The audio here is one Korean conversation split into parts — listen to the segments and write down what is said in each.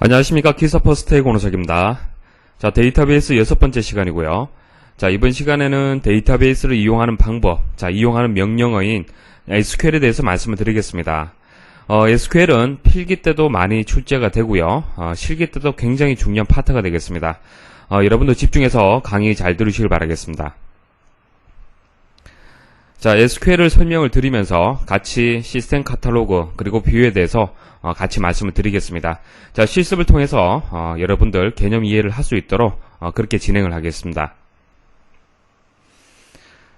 안녕하십니까. 기사퍼스트의 권호석입니다. 자, 데이터베이스 6번째 시간이고요. 자, 이번 시간에는 데이터베이스를 이용하는 방법, 이용하는 명령어인 SQL에 대해서 말씀을 드리겠습니다. SQL은 필기 때도 많이 출제가 되고요. 실기 때도 굉장히 중요한 파트가 되겠습니다. 여러분도 집중해서 강의 잘 들으시길 바라겠습니다. 자, SQL을 설명을 드리면서 같이 시스템 카탈로그 그리고 뷰에 대해서 같이 말씀을 드리겠습니다. 자, 실습을 통해서 여러분들 개념 이해를 할 수 있도록 그렇게 진행을 하겠습니다.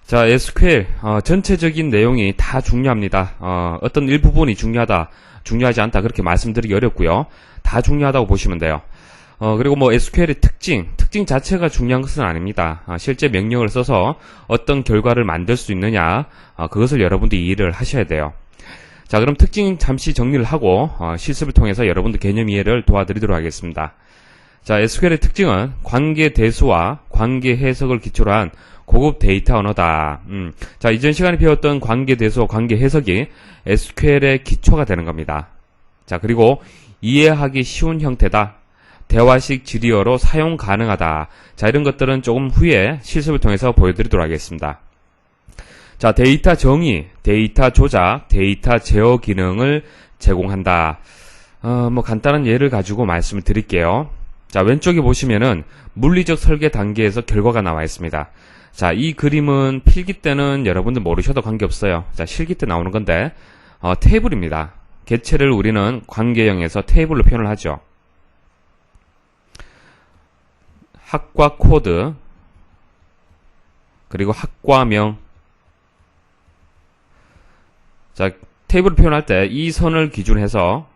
자, SQL 전체적인 내용이 다 중요합니다. 어떤 일부분이 중요하지 않다 그렇게 말씀드리기 어렵고요. 다 중요하다고 보시면 돼요. 그리고 뭐 SQL의 특징 자체가 중요한 것은 아닙니다. 실제 명령을 써서 어떤 결과를 만들 수 있느냐, 그것을 여러분들이 이해를 하셔야 돼요. 자, 그럼 특징 잠시 정리를 하고 실습을 통해서 여러분들 개념 이해를 도와드리도록 하겠습니다. 자, SQL의 특징은 관계 대수와 관계 해석을 기초로 한 고급 데이터 언어다. 자, 이전 시간에 배웠던 관계 대수와 관계 해석이 SQL의 기초가 되는 겁니다. 자, 그리고 이해하기 쉬운 형태다. 대화식 지리어로 사용 가능하다. 자, 이런 것들은 조금 후에 실습을 통해서 보여드리도록 하겠습니다. 자, 데이터 정의, 데이터 조작, 데이터 제어 기능을 제공한다. 뭐 간단한 예를 가지고 말씀을 드릴게요. 자, 왼쪽에 보시면은 물리적 설계 단계에서 결과가 나와 있습니다. 자, 이 그림은 필기 때는 여러분들 모르셔도 관계없어요. 자, 실기 때 나오는 건데 테이블입니다. 개체를 우리는 관계형에서 테이블로 표현을 하죠. 학과 코드, 그리고 학과명. 자, 테이블을 표현할 때 이 선을 기준해서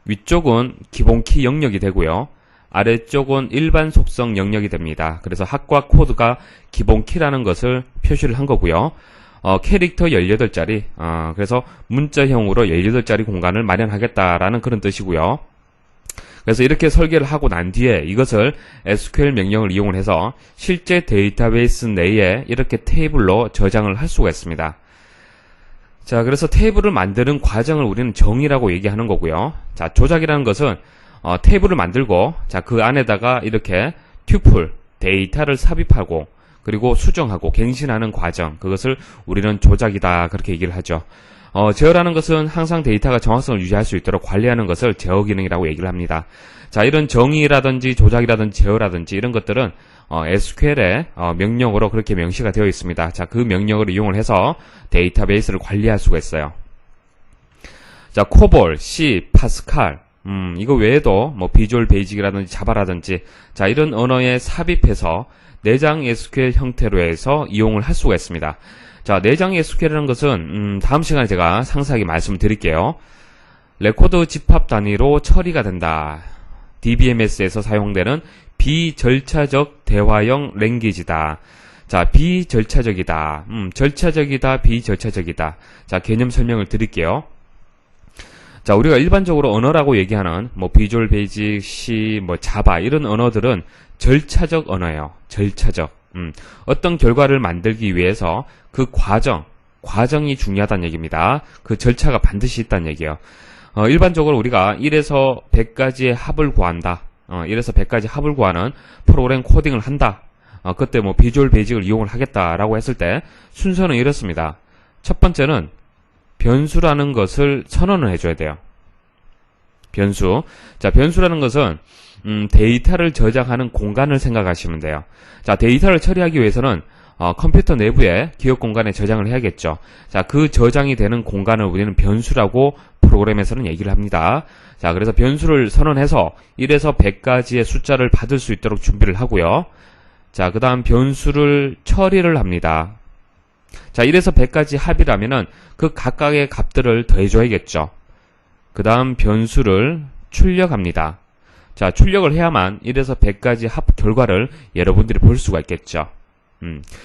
위쪽은 기본키 영역이 되고요. 아래쪽은 일반 속성 영역이 됩니다. 그래서 학과 코드가 기본키라는 것을 표시를 한 거고요. 캐릭터 18자리, 그래서 문자형으로 18자리 공간을 마련하겠다라는 그런 뜻이고요. 그래서 이렇게 설계를 하고 난 뒤에 이것을 SQL 명령을 이용을 해서 실제 데이터베이스 내에 이렇게 테이블로 저장을 할 수가 있습니다. 자, 그래서 테이블을 만드는 과정을 우리는 정의라고 얘기하는 거고요. 자, 조작이라는 것은 테이블을 만들고 자, 그 안에다가 이렇게 튜플, 데이터를 삽입하고 그리고 수정하고 갱신하는 과정, 그것을 우리는 조작이다 그렇게 얘기를 하죠. 제어라는 것은 항상 데이터가 정확성을 유지할 수 있도록 관리하는 것을 제어 기능이라고 얘기를 합니다. 자, 이런 정의라든지 조작이라든지 제어라든지 이런 것들은 SQL의 명령어로 그렇게 명시가 되어 있습니다. 자, 그 명령어를 이용을 해서 데이터베이스를 관리할 수가 있어요. 자, 코볼, C, 파스칼, 이거 외에도 뭐 비주얼 베이직이라든지 자바라든지 자, 이런 언어에 삽입해서 내장 SQL 형태로 해서 이용을 할 수가 있습니다. 자, 내장 SQL이라는 것은 다음 시간에 제가 상세하게 말씀을 드릴게요. 레코드 집합 단위로 처리가 된다. DBMS에서 사용되는 비절차적 대화형 랭귀지다. 자, 비절차적이다. 절차적이다, 비절차적이다. 자, 개념 설명을 드릴게요. 자, 우리가 일반적으로 언어라고 얘기하는 뭐 비주얼 베이직, C, 뭐 자바 이런 언어들은 절차적 언어예요. 절차적. 어떤 결과를 만들기 위해서 그 과정이 중요하다는 얘기입니다. 그 절차가 반드시 있다는 얘기예요. 일반적으로 우리가 1에서 100까지의 합을 구한다. 1에서 100까지 합을 구하는 프로그램 코딩을 한다. 그때 뭐 비주얼 베이직을 이용을 하겠다라고 했을 때 순서는 이렇습니다. 첫 번째는 변수라는 것을 선언을 해줘야 돼요. 변수. 자, 변수라는 것은 데이터를 저장하는 공간을 생각하시면 돼요. 자, 데이터를 처리하기 위해서는 컴퓨터 내부에 기억 공간에 저장을 해야겠죠. 자, 그 저장이 되는 공간을 우리는 변수라고 프로그램에서는 얘기를 합니다. 자, 그래서 변수를 선언해서 1에서 100까지의 숫자를 받을 수 있도록 준비를 하고요. 자, 그 다음 변수를 처리를 합니다. 자, 1에서 100까지 합이라면은 그 각각의 값들을 더해줘야겠죠. 그 다음 변수를 출력합니다. 자, 출력을 해야만 1에서 100까지 합 결과를 여러분들이 볼 수가 있겠죠.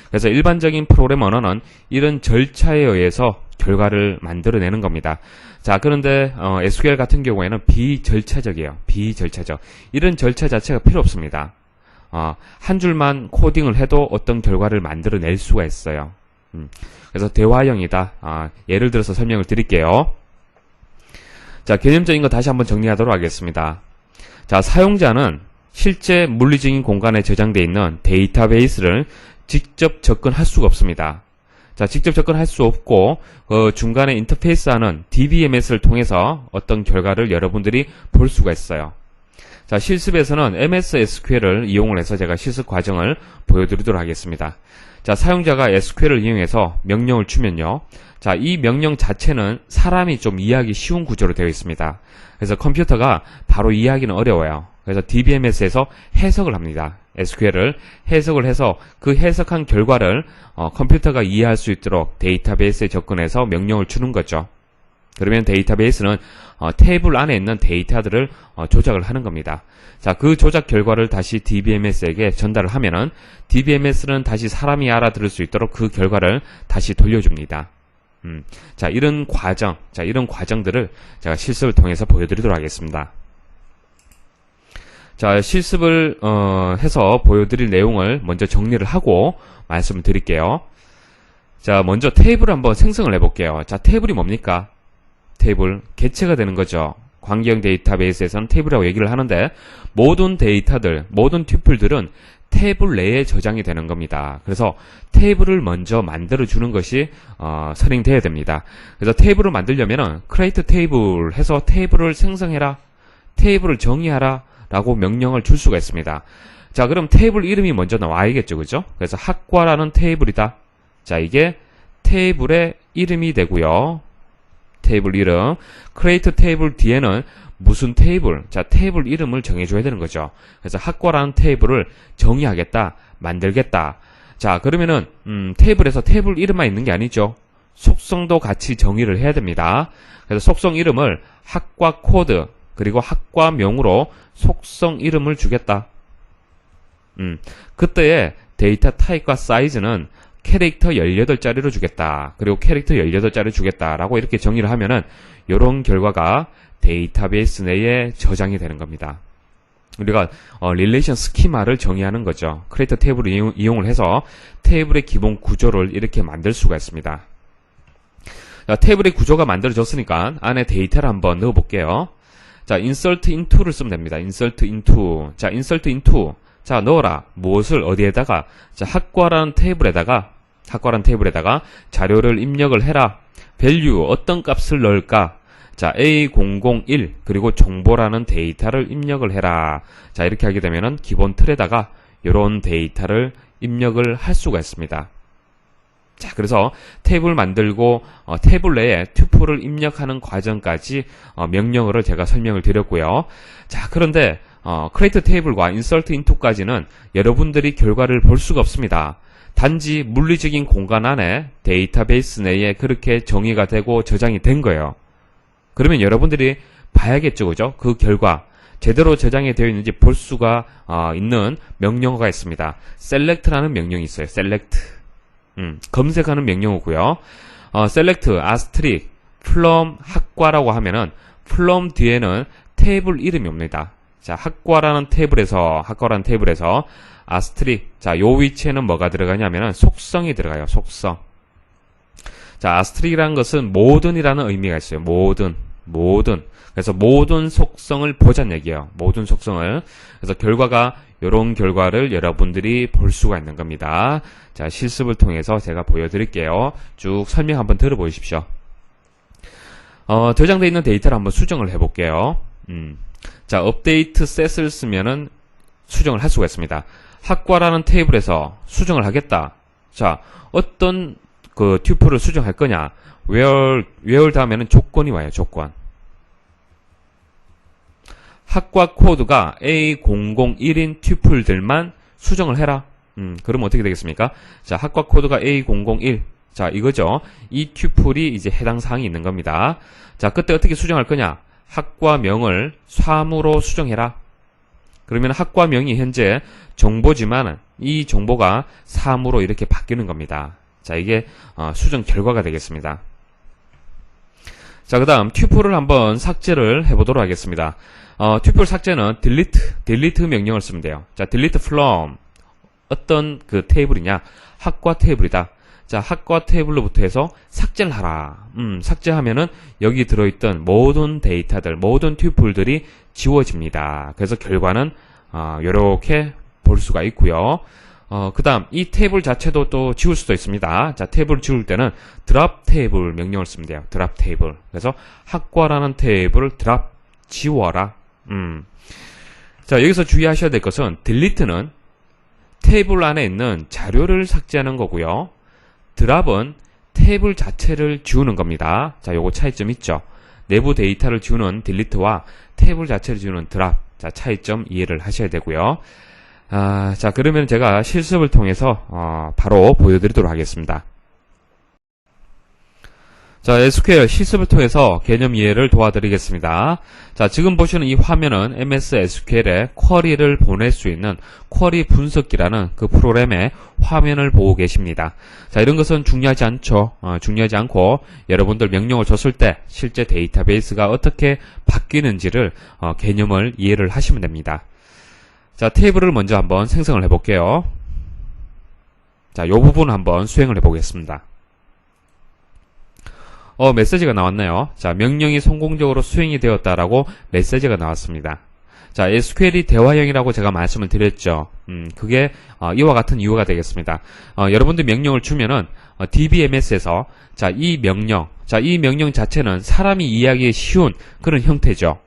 그래서 일반적인 프로그램 언어는 이런 절차에 의해서 결과를 만들어내는 겁니다. 자, 그런데 SQL 같은 경우에는 비절차적이에요. 비절차적. 이런 절차 자체가 필요 없습니다. 한 줄만 코딩을 해도 어떤 결과를 만들어낼 수가 있어요. 그래서 대화형이다. 예를 들어서 설명을 드릴게요. 자, 개념적인 거 다시 한번 정리하도록 하겠습니다. 자, 사용자는 실제 물리적인 공간에 저장되어 있는 데이터베이스를 직접 접근할 수가 없습니다. 자, 직접 접근할 수 없고 중간에 인터페이스하는 DBMS를 통해서 어떤 결과를 여러분들이 볼 수가 있어요. 자, 실습에서는 MS SQL을 이용을 해서 제가 실습 과정을 보여드리도록 하겠습니다. 자, 사용자가 SQL을 이용해서 명령을 주면요. 자, 이 명령 자체는 사람이 좀 이해하기 쉬운 구조로 되어 있습니다. 그래서 컴퓨터가 바로 이해하기는 어려워요. 그래서 DBMS에서 해석을 합니다. SQL을 해석을 해서 그 해석한 결과를 컴퓨터가 이해할 수 있도록 데이터베이스에 접근해서 명령을 주는 거죠. 그러면 데이터베이스는 테이블 안에 있는 데이터들을 조작을 하는 겁니다. 자, 그 조작 결과를 다시 DBMS에게 전달을 하면은 DBMS는 다시 사람이 알아들을 수 있도록 그 결과를 다시 돌려줍니다. 자, 이런 과정들을 제가 실습을 통해서 보여드리도록 하겠습니다. 자, 실습을 해서 보여드릴 내용을 먼저 정리를 하고 말씀을 드릴게요. 자, 먼저 테이블을 한번 생성을 해볼게요. 자, 테이블이 뭡니까? 테이블, 개체가 되는 거죠. 관계형 데이터베이스에서는 테이블이라고 얘기를 하는데 모든 데이터들, 모든 튜플들은 테이블 내에 저장이 되는 겁니다. 그래서 테이블을 먼저 만들어주는 것이 선행되어야 됩니다. 그래서 테이블을 만들려면은 create table 해서 테이블을 생성해라, 테이블을 정의하라 라고 명령을 줄 수가 있습니다. 자, 그럼 테이블 이름이 먼저 나와야겠죠, 그죠? 그래서 학과라는 테이블이다. 자, 이게 테이블의 이름이 되고요. 테이블 이름, create table 뒤에는 무슨 테이블, 자, 테이블 이름을 정해줘야 되는 거죠. 그래서 학과라는 테이블을 정의하겠다, 만들겠다. 자, 그러면은 테이블에서 테이블 이름만 있는 게 아니죠. 속성도 같이 정의를 해야 됩니다. 그래서 속성 이름을 학과 코드 그리고 학과명으로 속성 이름을 주겠다. 그때의 데이터 타입과 사이즈는 캐릭터 18자리로 주겠다. 그리고 캐릭터 18자리 주겠다. 라고 이렇게 정의를 하면은 이런 결과가 데이터베이스 내에 저장이 되는 겁니다. 우리가 릴레이션 스키마를 정의하는 거죠. 크리에이터 테이블을 이용을 해서 테이블의 기본 구조를 이렇게 만들 수가 있습니다. 자, 테이블의 구조가 만들어졌으니까 안에 데이터를 한번 넣어 볼게요. 자, insert into를 쓰면 됩니다. insert into. 자, insert into. 자, 넣어라. 무엇을 어디에다가? 자, 학과라는 테이블에다가 자료를 입력을 해라. value 어떤 값을 넣을까? 자, A001 그리고 정보라는 데이터를 입력을 해라. 자, 이렇게 하게 되면은 기본 틀에다가 이런 데이터를 입력을 할 수가 있습니다. 자, 그래서 테이블 만들고 테이블 내에 튜플을 입력하는 과정까지 명령어를 제가 설명을 드렸고요. 자, 그런데 create table과 insert into까지는 여러분들이 결과를 볼 수가 없습니다. 단지 물리적인 공간 안에 데이터베이스 내에 그렇게 정의가 되고 저장이 된 거예요. 그러면 여러분들이 봐야겠죠, 그죠? 그 결과 제대로 저장이 되어 있는지 볼 수가 있는 명령어가 있습니다. select라는 명령이 있어요. select. 검색하는 명령어고요. select, asterisk, from 학과라고 하면은 from 뒤에는 테이블 이름이 옵니다. 자, 학과라는 테이블에서 asterisk. 자, 요 위치에는 뭐가 들어가냐면은 속성이 들어가요. 속성. 자, asterisk이라는 것은 모든이라는 의미가 있어요. 모든. 그래서 모든 속성을 보자는 얘기예요. 모든 속성을. 그래서 결과가 이런 결과를 여러분들이 볼 수가 있는 겁니다. 자, 실습을 통해서 제가 보여드릴게요. 쭉 설명 한번 들어보십시오. 저장되어 있는 데이터를 한번 수정을 해볼게요. 자, 업데이트 셋을 쓰면은 수정을 할 수가 있습니다. 학과라는 테이블에서 수정을 하겠다. 자, 어떤 그 튜플을 수정할 거냐? where 다음에는 조건이 와요. 조건. 학과 코드가 A001인 튜플들만 수정을 해라. 그러면 어떻게 되겠습니까? 자, 학과 코드가 A001. 자, 이거죠. 이 튜플이 이제 해당 사항이 있는 겁니다. 자, 그때 어떻게 수정할 거냐? 학과명을 사무로 수정해라. 그러면 학과명이 현재 정보지만 이 정보가 사무로 이렇게 바뀌는 겁니다. 자, 이게 수정 결과가 되겠습니다. 자, 그 다음 튜플을 한번 삭제를 해보도록 하겠습니다. 튜플 삭제는 delete 명령을 쓰면 돼요. 자, delete from 어떤 그 테이블이냐? 학과 테이블이다. 자, 학과 테이블로부터 해서 삭제를 하라. 삭제하면은 여기 들어있던 모든 데이터들, 모든 튜플들이 지워집니다. 그래서 결과는 이렇게 볼 수가 있고요. 그 다음 이 테이블 자체도 또 지울 수도 있습니다. 자, 테이블을 지울 때는 드랍 테이블 명령을 쓰면 돼요. 드랍 테이블. 그래서 학과라는 테이블을 드랍 지워라. 자, 여기서 주의하셔야 될 것은 딜리트는 테이블 안에 있는 자료를 삭제하는 거고요. 드랍은 테이블 자체를 지우는 겁니다. 자, 요거 차이점 있죠. 내부 데이터를 지우는 딜리트와 테이블 자체를 지우는 드랍. 자, 차이점 이해를 하셔야 되고요. 자, 그러면 제가 실습을 통해서 바로 보여드리도록 하겠습니다. 자, SQL 실습을 통해서 개념 이해를 도와드리겠습니다. 자, 지금 보시는 이 화면은 MS SQL에 쿼리를 보낼 수 있는 쿼리 분석기라는 그 프로그램의 화면을 보고 계십니다. 자, 이런 것은 중요하지 않죠. 중요하지 않고 여러분들 명령을 줬을 때 실제 데이터베이스가 어떻게 바뀌는지를 개념을 이해를 하시면 됩니다. 자, 테이블을 먼저 한번 생성을 해볼게요. 자, 이 부분 한번 수행을 해보겠습니다. 메시지가 나왔네요. 자, 명령이 성공적으로 수행이 되었다라고 메시지가 나왔습니다. 자, SQL이 대화형이라고 제가 말씀을 드렸죠. 그게 이와 같은 이유가 되겠습니다. 여러분들 명령을 주면은 DBMS에서 이 명령 자체는 사람이 이해하기 쉬운 그런 형태죠.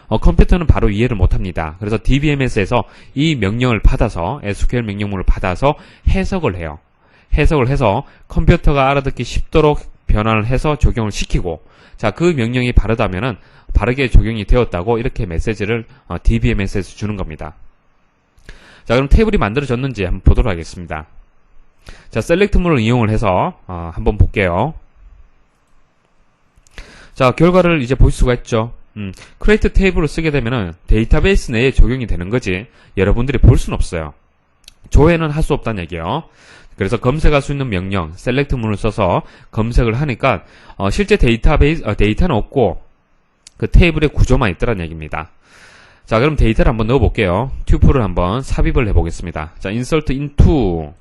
컴퓨터는 바로 이해를 못합니다. 그래서 DBMS에서 이 명령을 받아서 SQL 명령문을 받아서 해석을 해요. 해석을 해서 컴퓨터가 알아듣기 쉽도록 변환을 해서 적용을 시키고, 자, 그 명령이 바르다면은 바르게 적용이 되었다고 이렇게 메시지를 DBMS에서 주는 겁니다. 자, 그럼 테이블이 만들어졌는지 한번 보도록 하겠습니다. 자, 셀렉트문을 이용을 해서 한번 볼게요. 자, 결과를 이제 볼 수가 있죠. 크리에이트 테이블을 쓰게 되면은 데이터베이스 내에 적용이 되는 거지 여러분들이 볼 수는 없어요. 조회는 할 수 없다는 얘기예요. 그래서 검색할 수 있는 명령 셀렉트문을 써서 검색을 하니까 실제 데이터는 없고 그 테이블의 구조만 있더라는 얘기입니다. 자, 그럼 데이터를 한번 넣어 볼게요. 튜플을 한번 삽입을 해 보겠습니다. 자, insert into.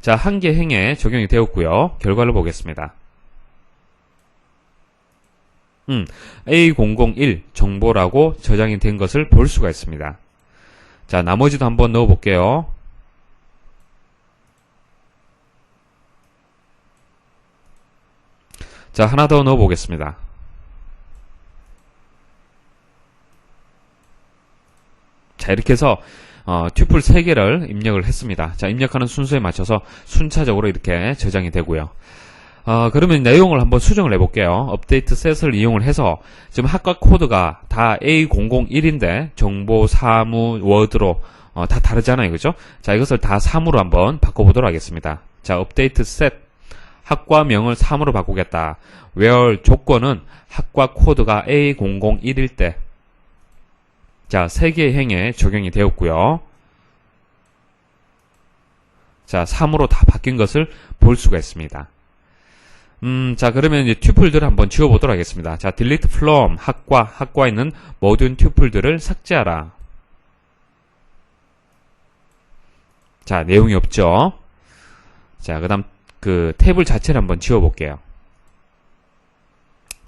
자, 한 개 행에 적용이 되었고요. 결과를 보겠습니다. A001 정보라고 저장이 된 것을 볼 수가 있습니다. 자, 나머지도 한번 넣어 볼게요. 자, 하나 더 넣어 보겠습니다. 자, 이렇게 해서 튜플 3개를 입력을 했습니다. 자, 입력하는 순서에 맞춰서 순차적으로 이렇게 저장이 되고요. 그러면 내용을 한번 수정을 해볼게요. 업데이트 셋을 이용을 해서 지금 학과 코드가 다 A001인데 정보, 사무, 워드로 다 다르잖아요. 그죠? 자, 이것을 다 3으로 한번 바꿔보도록 하겠습니다. 자, 업데이트 셋 학과명을 3으로 바꾸겠다. where 조건은 학과 코드가 A001일 때 자, 3개의 행에 적용이 되었고요. 자, 3으로 다 바뀐 것을 볼 수가 있습니다. 자, 그러면 이제 튜플들을 한번 지워보도록 하겠습니다. 자, delete from 학과에 있는 모든 튜플들을 삭제하라. 자, 내용이 없죠. 자, 그 다음 그 테이블 자체를 한번 지워볼게요.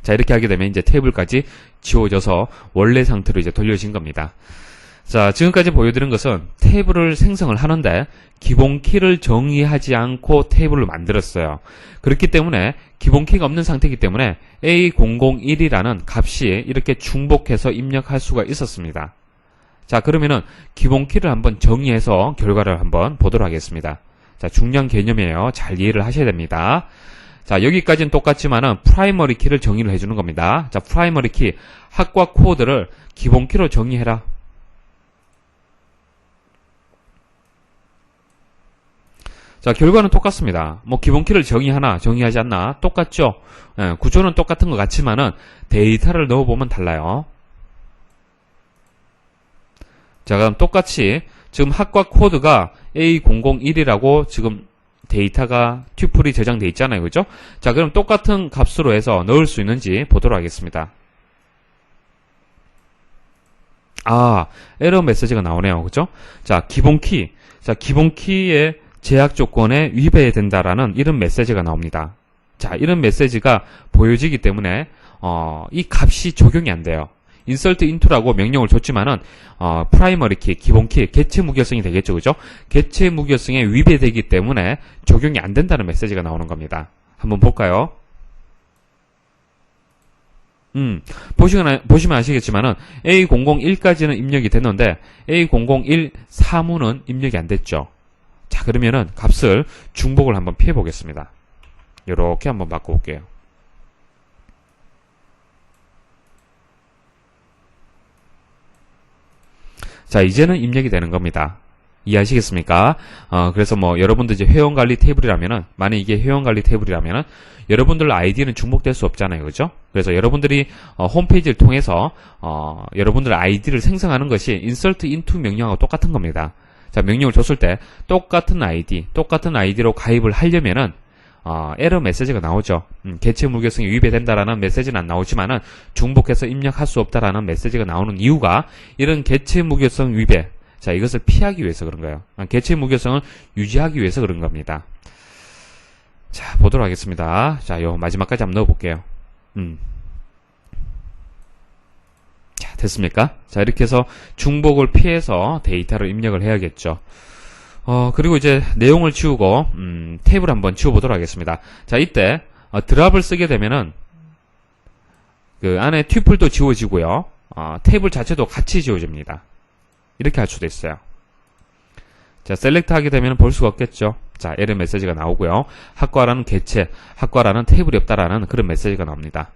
자, 이렇게 하게 되면 이제 테이블까지 지워져서 원래 상태로 이제 돌려진 겁니다. 자, 지금까지 보여드린 것은 테이블을 생성을 하는데 기본 키를 정의하지 않고 테이블을 만들었어요. 그렇기 때문에 기본 키가 없는 상태이기 때문에 A001이라는 값이 이렇게 중복해서 입력할 수가 있었습니다. 자, 그러면은 기본 키를 한번 정의해서 결과를 한번 보도록 하겠습니다. 자, 중요한 개념이에요. 잘 이해를 하셔야 됩니다. 자, 여기까지는 똑같지만은 프라이머리 키를 정의를 해주는 겁니다. 자, 프라이머리 키 학과 코드를 기본 키로 정의해라. 자, 결과는 똑같습니다. 뭐 기본키를 정의하나 정의하지 않나 똑같죠. 구조는 똑같은 것 같지만은 데이터를 넣어보면 달라요. 자, 그럼 똑같이 지금 학과 코드가 A001이라고 지금 데이터가 튜플이 저장되어 있잖아요. 그죠? 자, 그럼 똑같은 값으로 해서 넣을 수 있는지 보도록 하겠습니다. 에러 메시지가 나오네요. 그죠? 자, 기본키. 자, 기본키에 제약 조건에 위배된다라는 이런 메시지가 나옵니다. 자, 이런 메시지가 보여지기 때문에 이 값이 적용이 안 돼요. insert into라고 명령을 줬지만은 프라이머리 키, 기본 키, 개체 무결성이 되겠죠, 그죠? 개체 무결성에 위배되기 때문에 적용이 안 된다는 메시지가 나오는 겁니다. 한번 볼까요? 보시면 아시겠지만은 A001까지는 입력이 됐는데 A001 사무는 입력이 안 됐죠. 자, 그러면은 값을 중복을 한번 피해 보겠습니다. 요렇게 한번 바꿔볼게요. 자, 이제는 입력이 되는 겁니다. 이해하시겠습니까? 그래서 뭐 여러분들 이제 회원관리 테이블이라면은, 만약 이게 회원관리 테이블이라면은 여러분들 아이디는 중복될 수 없잖아요, 그죠? 그래서 여러분들이 홈페이지를 통해서 여러분들 아이디를 생성하는 것이 insert into 명령하고 똑같은 겁니다. 자, 명령을 줬을 때 똑같은 아이디로 가입을 하려면은 에러 메시지가 나오죠. 개체 무결성이 위배된다라는 메시지는 안 나오지만은 중복해서 입력할 수 없다라는 메시지가 나오는 이유가 이런 개체 무결성 위배, 자, 이것을 피하기 위해서 그런 거예요. 개체 무결성을 유지하기 위해서 그런 겁니다. 자, 보도록 하겠습니다. 자, 요 마지막까지 한번 넣어볼게요. 자, 됐습니까? 자, 이렇게 해서 중복을 피해서 데이터를 입력을 해야겠죠. 그리고 이제 내용을 지우고 탭을 한번 지워보도록 하겠습니다. 자, 이때 드랍을 쓰게 되면은 그 안에 튜플도 지워지고요. 테이블 자체도 같이 지워집니다. 이렇게 할 수도 있어요. 자, 셀렉트 하게 되면 볼 수가 없겠죠. 자, 에러 메시지가 나오고요. 학과라는 개체, 학과라는 테이블이 없다라는 그런 메시지가 나옵니다.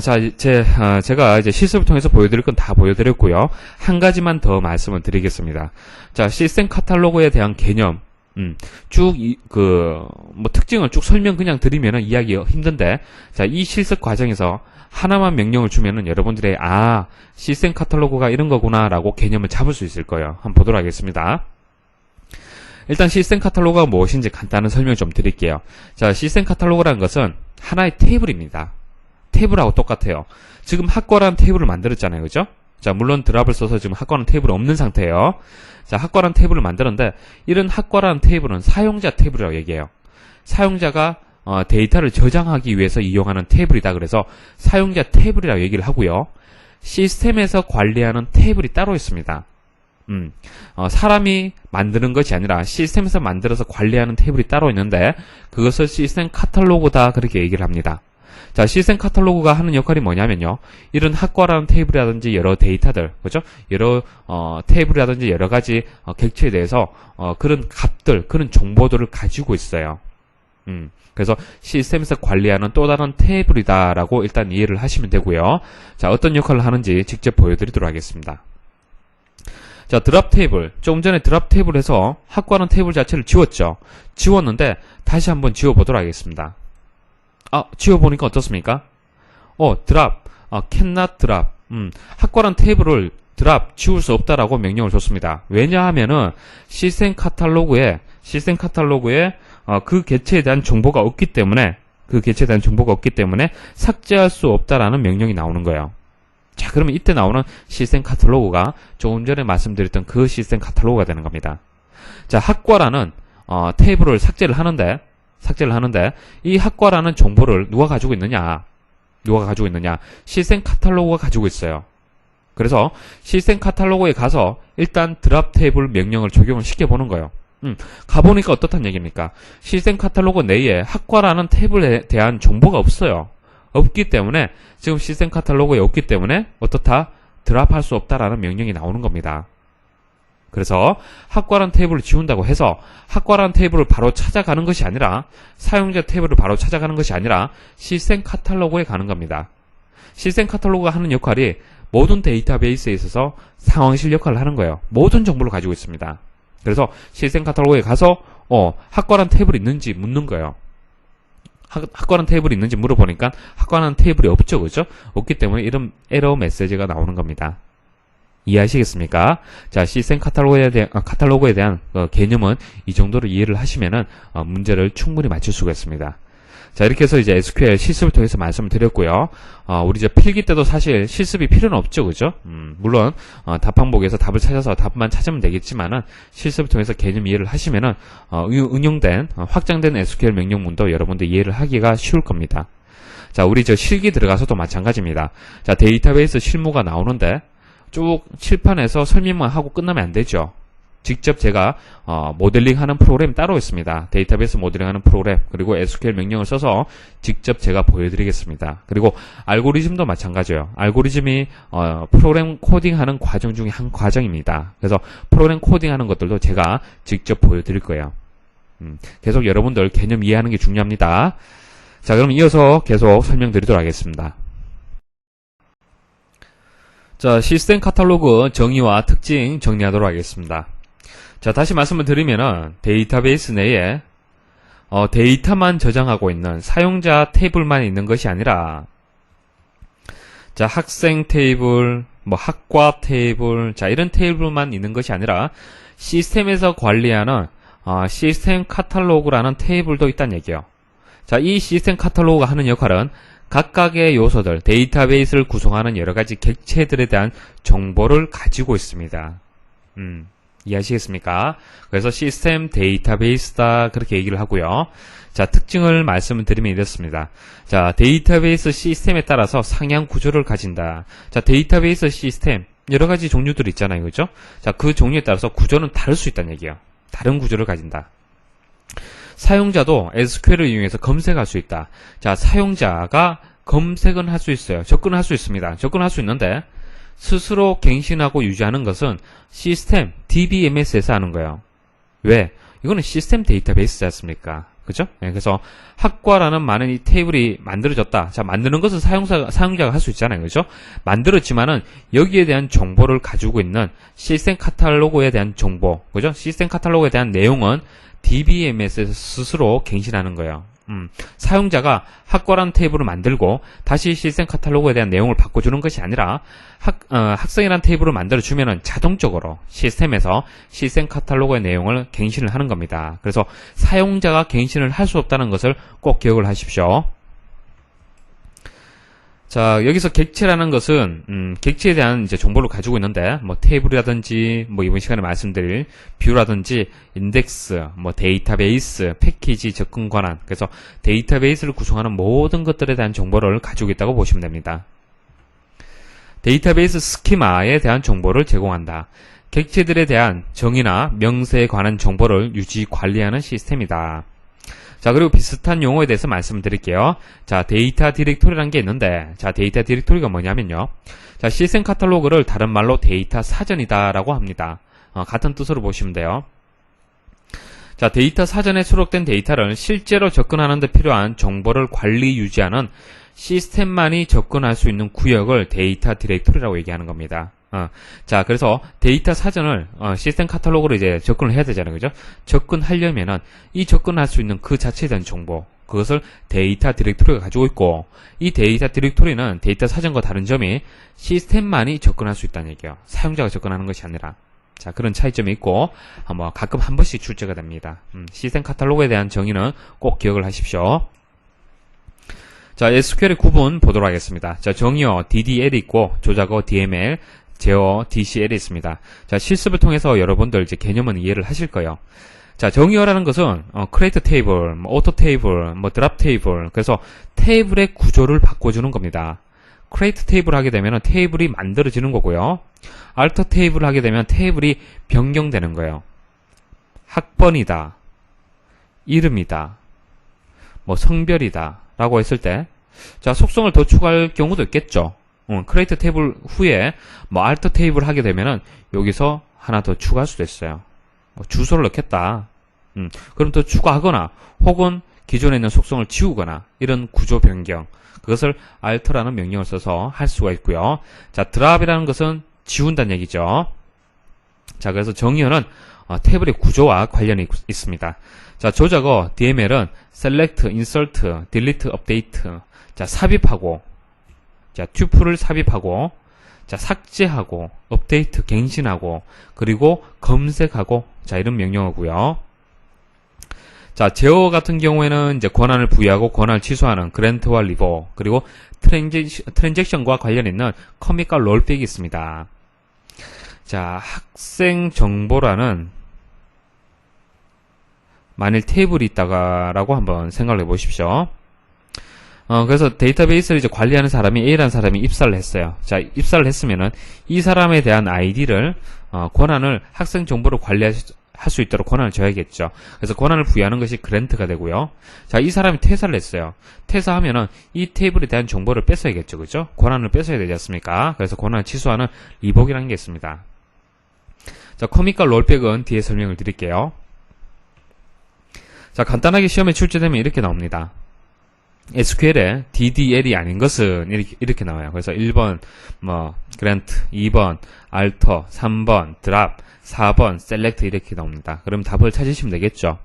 자, 제가 이제 실습을 통해서 보여드릴 건 다 보여드렸고요. 한 가지만 더 말씀을 드리겠습니다. 자, 시스템 카탈로그에 대한 개념, 뭐 특징을 쭉 설명 그냥 드리면은 이해하기 힘든데, 자, 이 실습 과정에서 하나만 명령을 주면은 여러분들의, 시스템 카탈로그가 이런 거구나라고 개념을 잡을 수 있을 거예요. 한번 보도록 하겠습니다. 일단 시스템 카탈로그가 무엇인지 간단한 설명 좀 드릴게요. 자, 시스템 카탈로그라는 것은 하나의 테이블입니다. 테이블하고 똑같아요. 지금 학과라는 테이블을 만들었잖아요, 그죠? 자, 물론 드랍을 써서 지금 학과라는 테이블이 없는 상태예요. 자, 학과라는 테이블을 만들었는데 이런 학과라는 테이블은 사용자 테이블이라고 얘기해요. 사용자가 데이터를 저장하기 위해서 이용하는 테이블이다. 그래서 사용자 테이블이라고 얘기를 하고요. 시스템에서 관리하는 테이블이 따로 있습니다. 사람이 만드는 것이 아니라 시스템에서 만들어서 관리하는 테이블이 따로 있는데 그것을 시스템 카탈로그다 그렇게 얘기를 합니다. 자, 시스템 카탈로그가 하는 역할이 뭐냐면요. 이런 학과라는 테이블이라든지 여러 데이터들, 그죠? 여러 테이블이라든지 여러 가지 객체에 대해서 그런 값들, 그런 정보들을 가지고 있어요. 그래서 시스템에서 관리하는 또 다른 테이블이다라고 일단 이해를 하시면 되고요. 자, 어떤 역할을 하는지 직접 보여드리도록 하겠습니다. 자, 드랍 테이블. 조금 전에 드랍 테이블에서 학과라는 테이블 자체를 지웠죠. 지웠는데 다시 한번 지워보도록 하겠습니다. 지워보니까 어떻습니까? 드랍, cannot drop. 학과라는 테이블을 드랍, 지울 수 없다라고 명령을 줬습니다. 왜냐하면은 시스템 카탈로그에 그 개체에 대한 정보가 없기 때문에 삭제할 수 없다라는 명령이 나오는 거예요. 자, 그러면 이때 나오는 시스템 카탈로그가 조금 전에 말씀드렸던 그 시스템 카탈로그가 되는 겁니다. 자, 학과라는 테이블을 삭제를 하는데 이 학과라는 정보를 누가 가지고 있느냐? 시스템 카탈로그가 가지고 있어요. 그래서 시스템 카탈로그에 가서 일단 드랍 테이블 명령을 적용을 시켜보는 거예요. 가보니까 어떻단 얘기입니까? 시스템 카탈로그 내에 학과라는 테이블에 대한 정보가 없어요. 없기 때문에 지금 시스템 카탈로그에 없기 때문에 어떻다? 드랍할 수 없다라는 명령이 나오는 겁니다. 그래서 학과라는 테이블을 지운다고 해서 학과라는 테이블을 바로 찾아가는 것이 아니라 사용자 테이블을 바로 찾아가는 것이 아니라 시스템 카탈로그에 가는 겁니다. 시스템 카탈로그가 하는 역할이 모든 데이터베이스에 있어서 상황실 역할을 하는 거예요. 모든 정보를 가지고 있습니다. 그래서 시스템 카탈로그에 가서 학과라는 테이블이 있는지 묻는 거예요. 학과라는 테이블이 있는지 물어보니까 학과라는 테이블이 없죠, 그죠? 없기 때문에 이런 에러 메시지가 나오는 겁니다. 이해하시겠습니까? 자, 시스템 카탈로그에 대한 개념은 이 정도로 이해를 하시면은 문제를 충분히 맞출 수가 있습니다. 자, 이렇게 해서 이제 SQL 실습을 통해서 말씀을 드렸고요. 우리 이제 필기 때도 사실 실습이 필요는 없죠, 그죠? 물론, 답항목에서 답을 찾아서 답만 찾으면 되겠지만은, 실습을 통해서 개념 이해를 하시면은, 응용된, 확장된 SQL 명령문도 여러분들 이해를 하기가 쉬울 겁니다. 자, 우리 저 실기 들어가서도 마찬가지입니다. 자, 데이터베이스 실무가 나오는데, 쭉 칠판에서 설명만 하고 끝나면 안 되죠. 직접 제가 모델링하는 프로그램 따로 있습니다. 데이터베이스 모델링하는 프로그램, 그리고 SQL 명령을 써서 직접 제가 보여드리겠습니다. 그리고 알고리즘도 마찬가지예요. 알고리즘이 프로그램 코딩하는 과정 중에 한 과정입니다. 그래서 프로그램 코딩하는 것들도 제가 직접 보여드릴 거예요. 계속 여러분들 개념 이해하는 게 중요합니다. 자, 그럼 이어서 계속 설명드리도록 하겠습니다. 자, 시스템 카탈로그 정의와 특징 정리하도록 하겠습니다. 자, 다시 말씀을 드리면은 데이터베이스 내에 데이터만 저장하고 있는 사용자 테이블만 있는 것이 아니라, 자, 학생 테이블, 뭐 학과 테이블, 자, 이런 테이블만 있는 것이 아니라 시스템에서 관리하는 시스템 카탈로그라는 테이블도 있다는 얘기예요. 자, 이 시스템 카탈로그가 하는 역할은 각각의 요소들, 데이터베이스를 구성하는 여러가지 객체들에 대한 정보를 가지고 있습니다. 이해하시겠습니까? 그래서 시스템 데이터베이스다, 그렇게 얘기를 하고요. 자, 특징을 말씀을 드리면 이렇습니다. 자, 데이터베이스 시스템에 따라서 상향 구조를 가진다. 자, 데이터베이스 시스템 여러가지 종류들 있잖아요, 그죠? 자, 그 종류에 따라서 구조는 다를 수 있다는 얘기예요. 다른 구조를 가진다. 사용자도 SQL을 이용해서 검색할 수 있다. 자, 사용자가 검색은 할 수 있어요. 접근할 수 있습니다. 접근할 수 있는데 스스로 갱신하고 유지하는 것은 시스템 DBMS에서 하는 거예요. 왜? 이거는 시스템 데이터베이스지 않습니까? 그죠? 네, 그래서 학과라는 많은 이 테이블이 만들어졌다. 자, 만드는 것은 사용자가 할 수 있잖아요. 그죠? 만들었지만은 여기에 대한 정보를 가지고 있는 시스템 카탈로그에 대한 정보, 그죠? 시스템 카탈로그에 대한 내용은 DBMS에서 스스로 갱신하는 거예요. 사용자가 학과라는 테이블을 만들고 다시 시스템 카탈로그에 대한 내용을 바꿔주는 것이 아니라 학생이라는 테이블을 만들어주면은 자동적으로 시스템에서 시스템 카탈로그의 내용을 갱신을 하는 겁니다. 그래서 사용자가 갱신을 할 수 없다는 것을 꼭 기억을 하십시오. 자, 여기서 객체라는 것은 객체에 대한 이제 정보를 가지고 있는데, 뭐 테이블이라든지, 뭐 이번 시간에 말씀드릴 뷰라든지, 인덱스, 뭐 데이터베이스, 패키지, 접근 권한, 그래서 데이터베이스를 구성하는 모든 것들에 대한 정보를 가지고 있다고 보시면 됩니다. 데이터베이스 스키마에 대한 정보를 제공한다. 객체들에 대한 정의나 명세에 관한 정보를 유지 관리하는 시스템이다. 자, 그리고 비슷한 용어에 대해서 말씀드릴게요. 자, 데이터 디렉토리라는 게 있는데, 자, 데이터 디렉토리가 뭐냐면요. 자, 시스템 카탈로그를 다른 말로 데이터 사전이다라고 합니다. 같은 뜻으로 보시면 돼요. 자, 데이터 사전에 수록된 데이터를 실제로 접근하는 데 필요한 정보를 관리 유지하는 시스템만이 접근할 수 있는 구역을 데이터 디렉토리라고 얘기하는 겁니다. 자, 그래서 데이터 사전을 시스템 카탈로그로 이제 접근을 해야 되잖아요, 그죠? 접근하려면은 이 접근할 수 있는 그 자체에 대한 정보, 그것을 데이터 디렉토리가 가지고 있고, 이 데이터 디렉토리는 데이터 사전과 다른 점이 시스템만이 접근할 수 있다는 얘기예요. 사용자가 접근하는 것이 아니라. 자, 그런 차이점이 있고, 뭐 가끔 한 번씩 출제가 됩니다. 시스템 카탈로그에 대한 정의는 꼭 기억을 하십시오. 자, SQL의 구분 보도록 하겠습니다. 자, 정의어 DDL이 있고, 조작어 DML, 제어 DCL이 있습니다. 자, 실습을 통해서 여러분들 이제 개념은 이해를 하실 거예요. 자, 정의어라는 것은 create 테이블, 뭐 auto 테이블, 뭐 drop 테이블, 그래서 테이블의 구조를 바꿔주는 겁니다. create 테이블 하게 되면 테이블이 만들어지는 거고요. alter 테이블 하게 되면 테이블이 변경되는 거예요. 학번이다, 이름이다, 뭐 성별이다 라고 했을 때, 자, 속성을 더 추가할 경우도 있겠죠. create 테이블 후에 뭐 alter 테이블 하게 되면은 여기서 하나 더 추가할 수도 있어요. 뭐 주소를 넣겠다. 그럼 더 추가하거나 혹은 기존에 있는 속성을 지우거나 이런 구조 변경, 그것을 alter라는 명령을 써서 할 수가 있고요. 자, drop이라는 것은 지운다는 얘기죠. 자, 그래서 정의어는 테이블의 구조와 관련이 있습니다. 자, 조작어 DML은 select, insert, delete, update. 자, 삽입하고, 자, 튜플을 삽입하고, 자, 삭제하고, 업데이트, 갱신하고, 그리고 검색하고, 자, 이런 명령어고요. 자, 제어 같은 경우에는 이제 권한을 부여하고 권한을 취소하는 그랜트와 리보, 그리고 트랜잭션과 관련 있는 커밋과 롤백이 있습니다. 자, 학생 정보란은 만일 테이블이 있다라고 한번 생각을 해보십시오. 그래서 데이터베이스를 이제 관리하는 사람이 A라는 사람이 입사를 했어요. 자, 입사를 했으면은 이 사람에 대한 아이디를 권한을 학생 정보를 관리할 수 있도록 권한을 줘야겠죠. 그래서 권한을 부여하는 것이 그랜트가 되고요. 자, 이 사람이 퇴사를 했어요. 퇴사하면은 이 테이블에 대한 정보를 뺏어야겠죠, 그죠? 권한을 뺏어야 되지 않습니까? 그래서 권한을 취소하는 리복이라는 게 있습니다. 자, 커밋과 롤백은 뒤에 설명을 드릴게요. 자, 간단하게 시험에 출제되면 이렇게 나옵니다. SQL에 DDL이 아닌 것은 이렇게 나와요. 그래서 1번 그랜트, 2번 alter, 3번 drop, 4번 select 이렇게 나옵니다. 그럼 답을 찾으시면 되겠죠.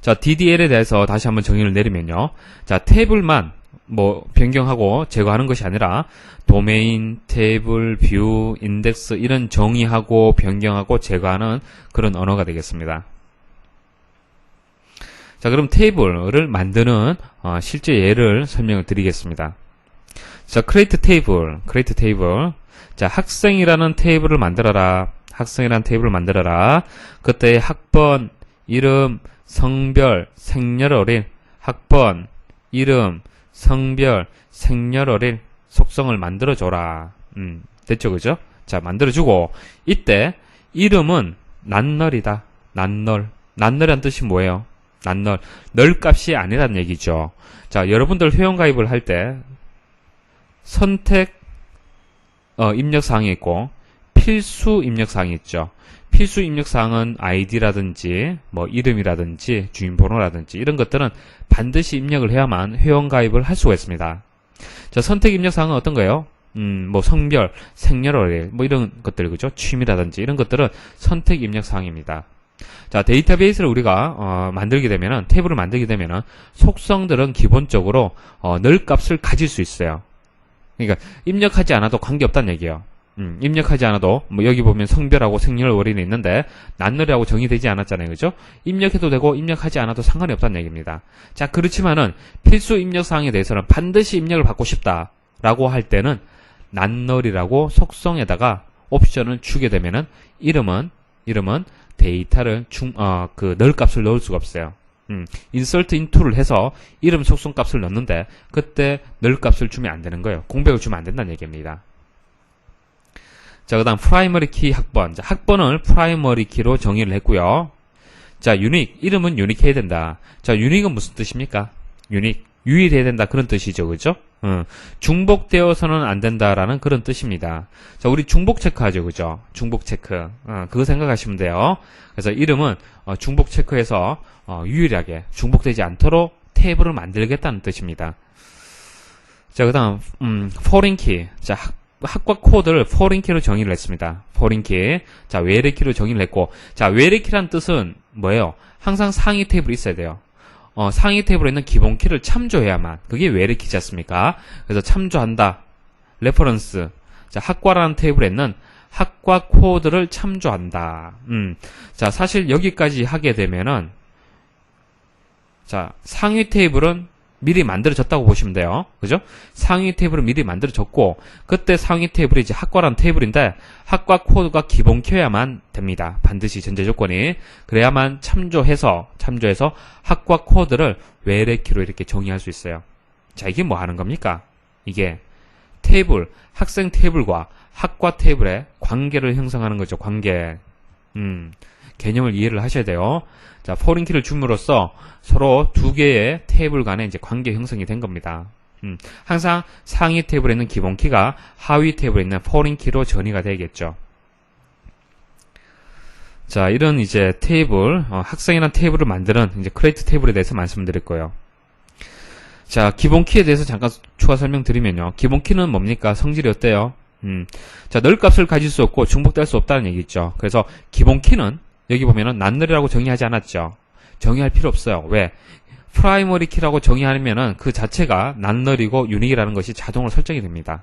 자, DDL에 대해서 다시 한번 정의를 내리면요. 자, 테이블만 변경하고 제거하는 것이 아니라 도메인, 테이블, 뷰, 인덱스 이런 정의하고 변경하고 제거하는 그런 언어가 되겠습니다. 자, 그럼 테이블을 만드는 실제 예를 설명을 드리겠습니다. 자, create table. 자, 학생이라는 테이블을 만들어라. 그때 학번, 이름, 성별, 생년월일, 학번, 이름, 성별, 생년월일 속성을 만들어줘라. 됐죠, 그죠? 자, 만들어주고 이때 이름은 난널이다. 난널이란 뜻이 뭐예요? 널 값이 아니란 얘기죠. 자, 여러분들 회원가입을 할 때 선택 입력사항이 있고 필수 입력사항이 있죠. 필수 입력사항은 아이디라든지 이름이라든지 주민번호라든지 이런 것들은 반드시 입력을 해야만 회원가입을 할 수가 있습니다. 자, 선택 입력사항은 어떤 거예요? 성별, 생년월일 이런 것들, 그죠? 취미라든지 이런 것들은 선택 입력사항입니다. 자, 데이터베이스를 우리가 만들게 되면은, 테이블을 만들게 되면은 속성들은 기본적으로 널 값을 가질 수 있어요. 그러니까 입력하지 않아도 관계없다는 얘기예요. 입력하지 않아도 여기 보면 성별하고 생년월일이 있는데 난널이라고 정의되지 않았잖아요, 그죠? 입력해도 되고 입력하지 않아도 상관이 없다는 얘기입니다. 자, 그렇지만은 필수 입력사항에 대해서는 반드시 입력을 받고 싶다라고 할 때는 난널이라고 속성에다가 옵션을 주게 되면은 이름은 데이터를 널 값을 넣을 수가 없어요. insert into를 해서 이름 속성 값을 넣는데 그때 널 값을 주면 안 되는 거예요. 공백을 주면 안 된다는 얘기입니다. 자, 그 다음 프라이머리 키 학번. 자, 학번을 프라이머리 키로 정의를 했고요. 자, 유닉. 이름은 유닉 해야 된다. 자, 유닉은 무슨 뜻입니까? 유일해야 된다 그런 뜻이죠, 그죠? 중복되어서는 안 된다라는 그런 뜻입니다. 자, 우리 중복 체크하죠, 그죠? 중복 체크. 그거 생각하시면 돼요. 그래서 이름은 중복 체크해서 유일하게 중복되지 않도록 테이블을 만들겠다는 뜻입니다. 자, 그 다음 foreign key. 자, 학과 코드를 foreign key로 정의를 했습니다. foreign key. 자, 외래 키로 정의를 했고, 자, 외래 키란 뜻은 뭐예요? 항상 상위 테이블이 있어야 돼요. 상위 테이블에 있는 기본 키를 참조해야만, 그게 외래 키지 않습니까? 그래서 참조한다. 레퍼런스. 자, 학과라는 테이블에 있는 학과 코드를 참조한다. 자, 사실 여기까지 하게 되면은, 자, 상위 테이블은 미리 만들어졌다고 보시면 돼요. 그죠? 상위 테이블은 미리 만들어졌고, 그때 상위 테이블이 이제 학과라는 테이블인데, 학과 코드가 기본 키여야만 됩니다. 반드시 전제 조건이. 그래야만 참조해서 학과 코드를 외래 키로 이렇게 정의할 수 있어요. 자, 이게 뭐 하는 겁니까? 이게 테이블, 학생 테이블과 학과 테이블의 관계를 형성하는 거죠. 관계. 개념을 이해를 하셔야 돼요. 자, foreign key를 줌으로써 서로 두 개의 테이블 간의 이제 관계 형성이 된 겁니다. 항상 상위 테이블에 있는 기본 키가 하위 테이블에 있는 foreign key로 전이가 되겠죠. 자, 이런 이제 테이블, 학생이라는 테이블을 만드는 이제 create 테이블에 대해서 말씀드릴 거예요. 자, 기본 키에 대해서 잠깐 추가 설명드리면요. 기본 키는 뭡니까? 성질이 어때요? 자, 널 값을 가질 수 없고 중복될 수 없다는 얘기죠. 그래서 기본 키는 여기 보면은 난널이라고 정의하지 않았죠. 정의할 필요 없어요. 왜? 프라이머리 키라고 정의하면은 그 자체가 난널이고 유닉이라는 것이 자동으로 설정이 됩니다.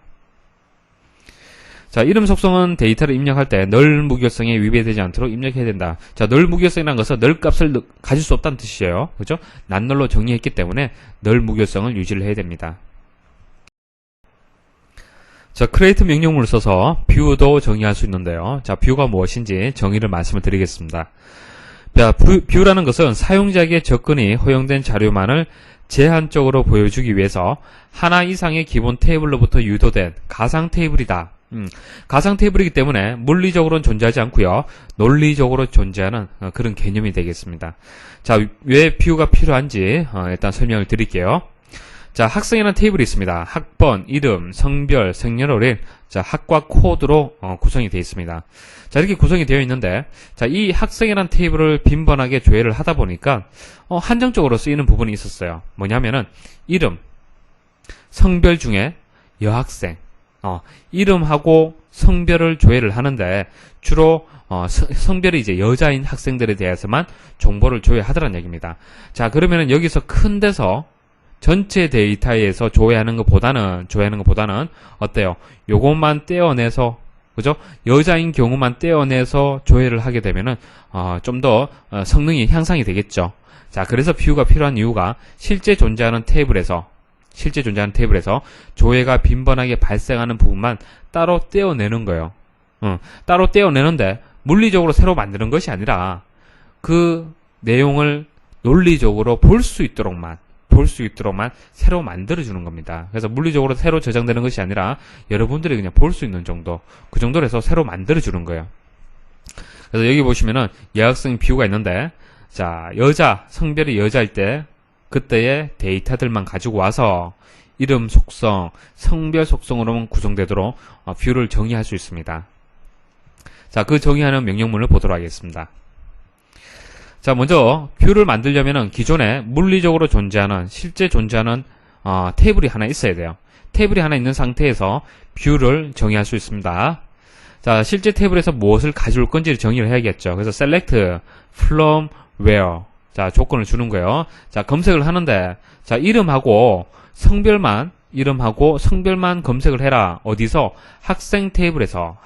자, 이름 속성은 데이터를 입력할 때 널 무결성에 위배되지 않도록 입력해야 된다. 자, 널 무결성이라는 것은 널 값을 가질 수 없다는 뜻이에요. 그죠? 난널로 정의했기 때문에 널 무결성을 유지를 해야 됩니다. 자, create 명령문을 써서 view도 정의할 수 있는데요. 자, view가 무엇인지 정의를 말씀을 드리겠습니다. 자, view라는 것은 사용자에게 접근이 허용된 자료만을 제한적으로 보여주기 위해서 하나 이상의 기본 테이블로부터 유도된 가상 테이블이다. 가상 테이블이기 때문에 물리적으로는 존재하지 않고요. 논리적으로 존재하는 그런 개념이 되겠습니다. 자, 왜 view가 필요한지 일단 설명을 드릴게요. 자, 학생이라는 테이블이 있습니다. 학번, 이름, 성별, 생년월일, 자, 학과 코드로 구성이 되어 있습니다. 자, 이렇게 구성이 되어 있는데, 자, 이 학생이라는 테이블을 빈번하게 조회를 하다 보니까 한정적으로 쓰이는 부분이 있었어요. 뭐냐면은 이름, 성별 중에 여학생, 이름하고 성별을 조회를 하는데 주로 성별이 이제 여자인 학생들에 대해서만 정보를 조회하더란 얘기입니다. 자, 그러면은 여기서 큰 데서 전체 데이터에서 조회하는 것보다는 어때요? 요것만 떼어내서, 그죠? 여자인 경우만 떼어내서 조회를 하게 되면은 좀 더 성능이 향상이 되겠죠. 자, 그래서 view가 필요한 이유가 실제 존재하는 테이블에서 조회가 빈번하게 발생하는 부분만 따로 떼어내는 거예요. 따로 떼어내는데 물리적으로 새로 만드는 것이 아니라 그 내용을 논리적으로 볼 수 있도록만 새로 만들어주는 겁니다. 그래서 물리적으로 새로 저장되는 것이 아니라 여러분들이 그냥 볼 수 있는 정도, 그 정도로 해서 새로 만들어주는 거예요. 그래서 여기 보시면은 여학생 view가 있는데, 자, 성별이 여자일 때 그때의 데이터들만 가지고 와서 이름 속성, 성별 속성으로만 구성되도록 view를 정의할 수 있습니다. 자, 그 정의하는 명령문을 보도록 하겠습니다. 자, 먼저 view를 만들려면은 기존에 물리적으로 존재하는, 실제 존재하는 테이블이 하나 있어야 돼요. 테이블이 하나 있는 상태에서 view를 정의할 수 있습니다. 자, 실제 테이블에서 무엇을 가져올 건지를 정의를 해야겠죠. 그래서 select from where, 자, 조건을 주는 거예요. 자, 검색을 하는데, 자, 이름하고 성별만 검색을 해라. 어디서? 학생 테이블에서.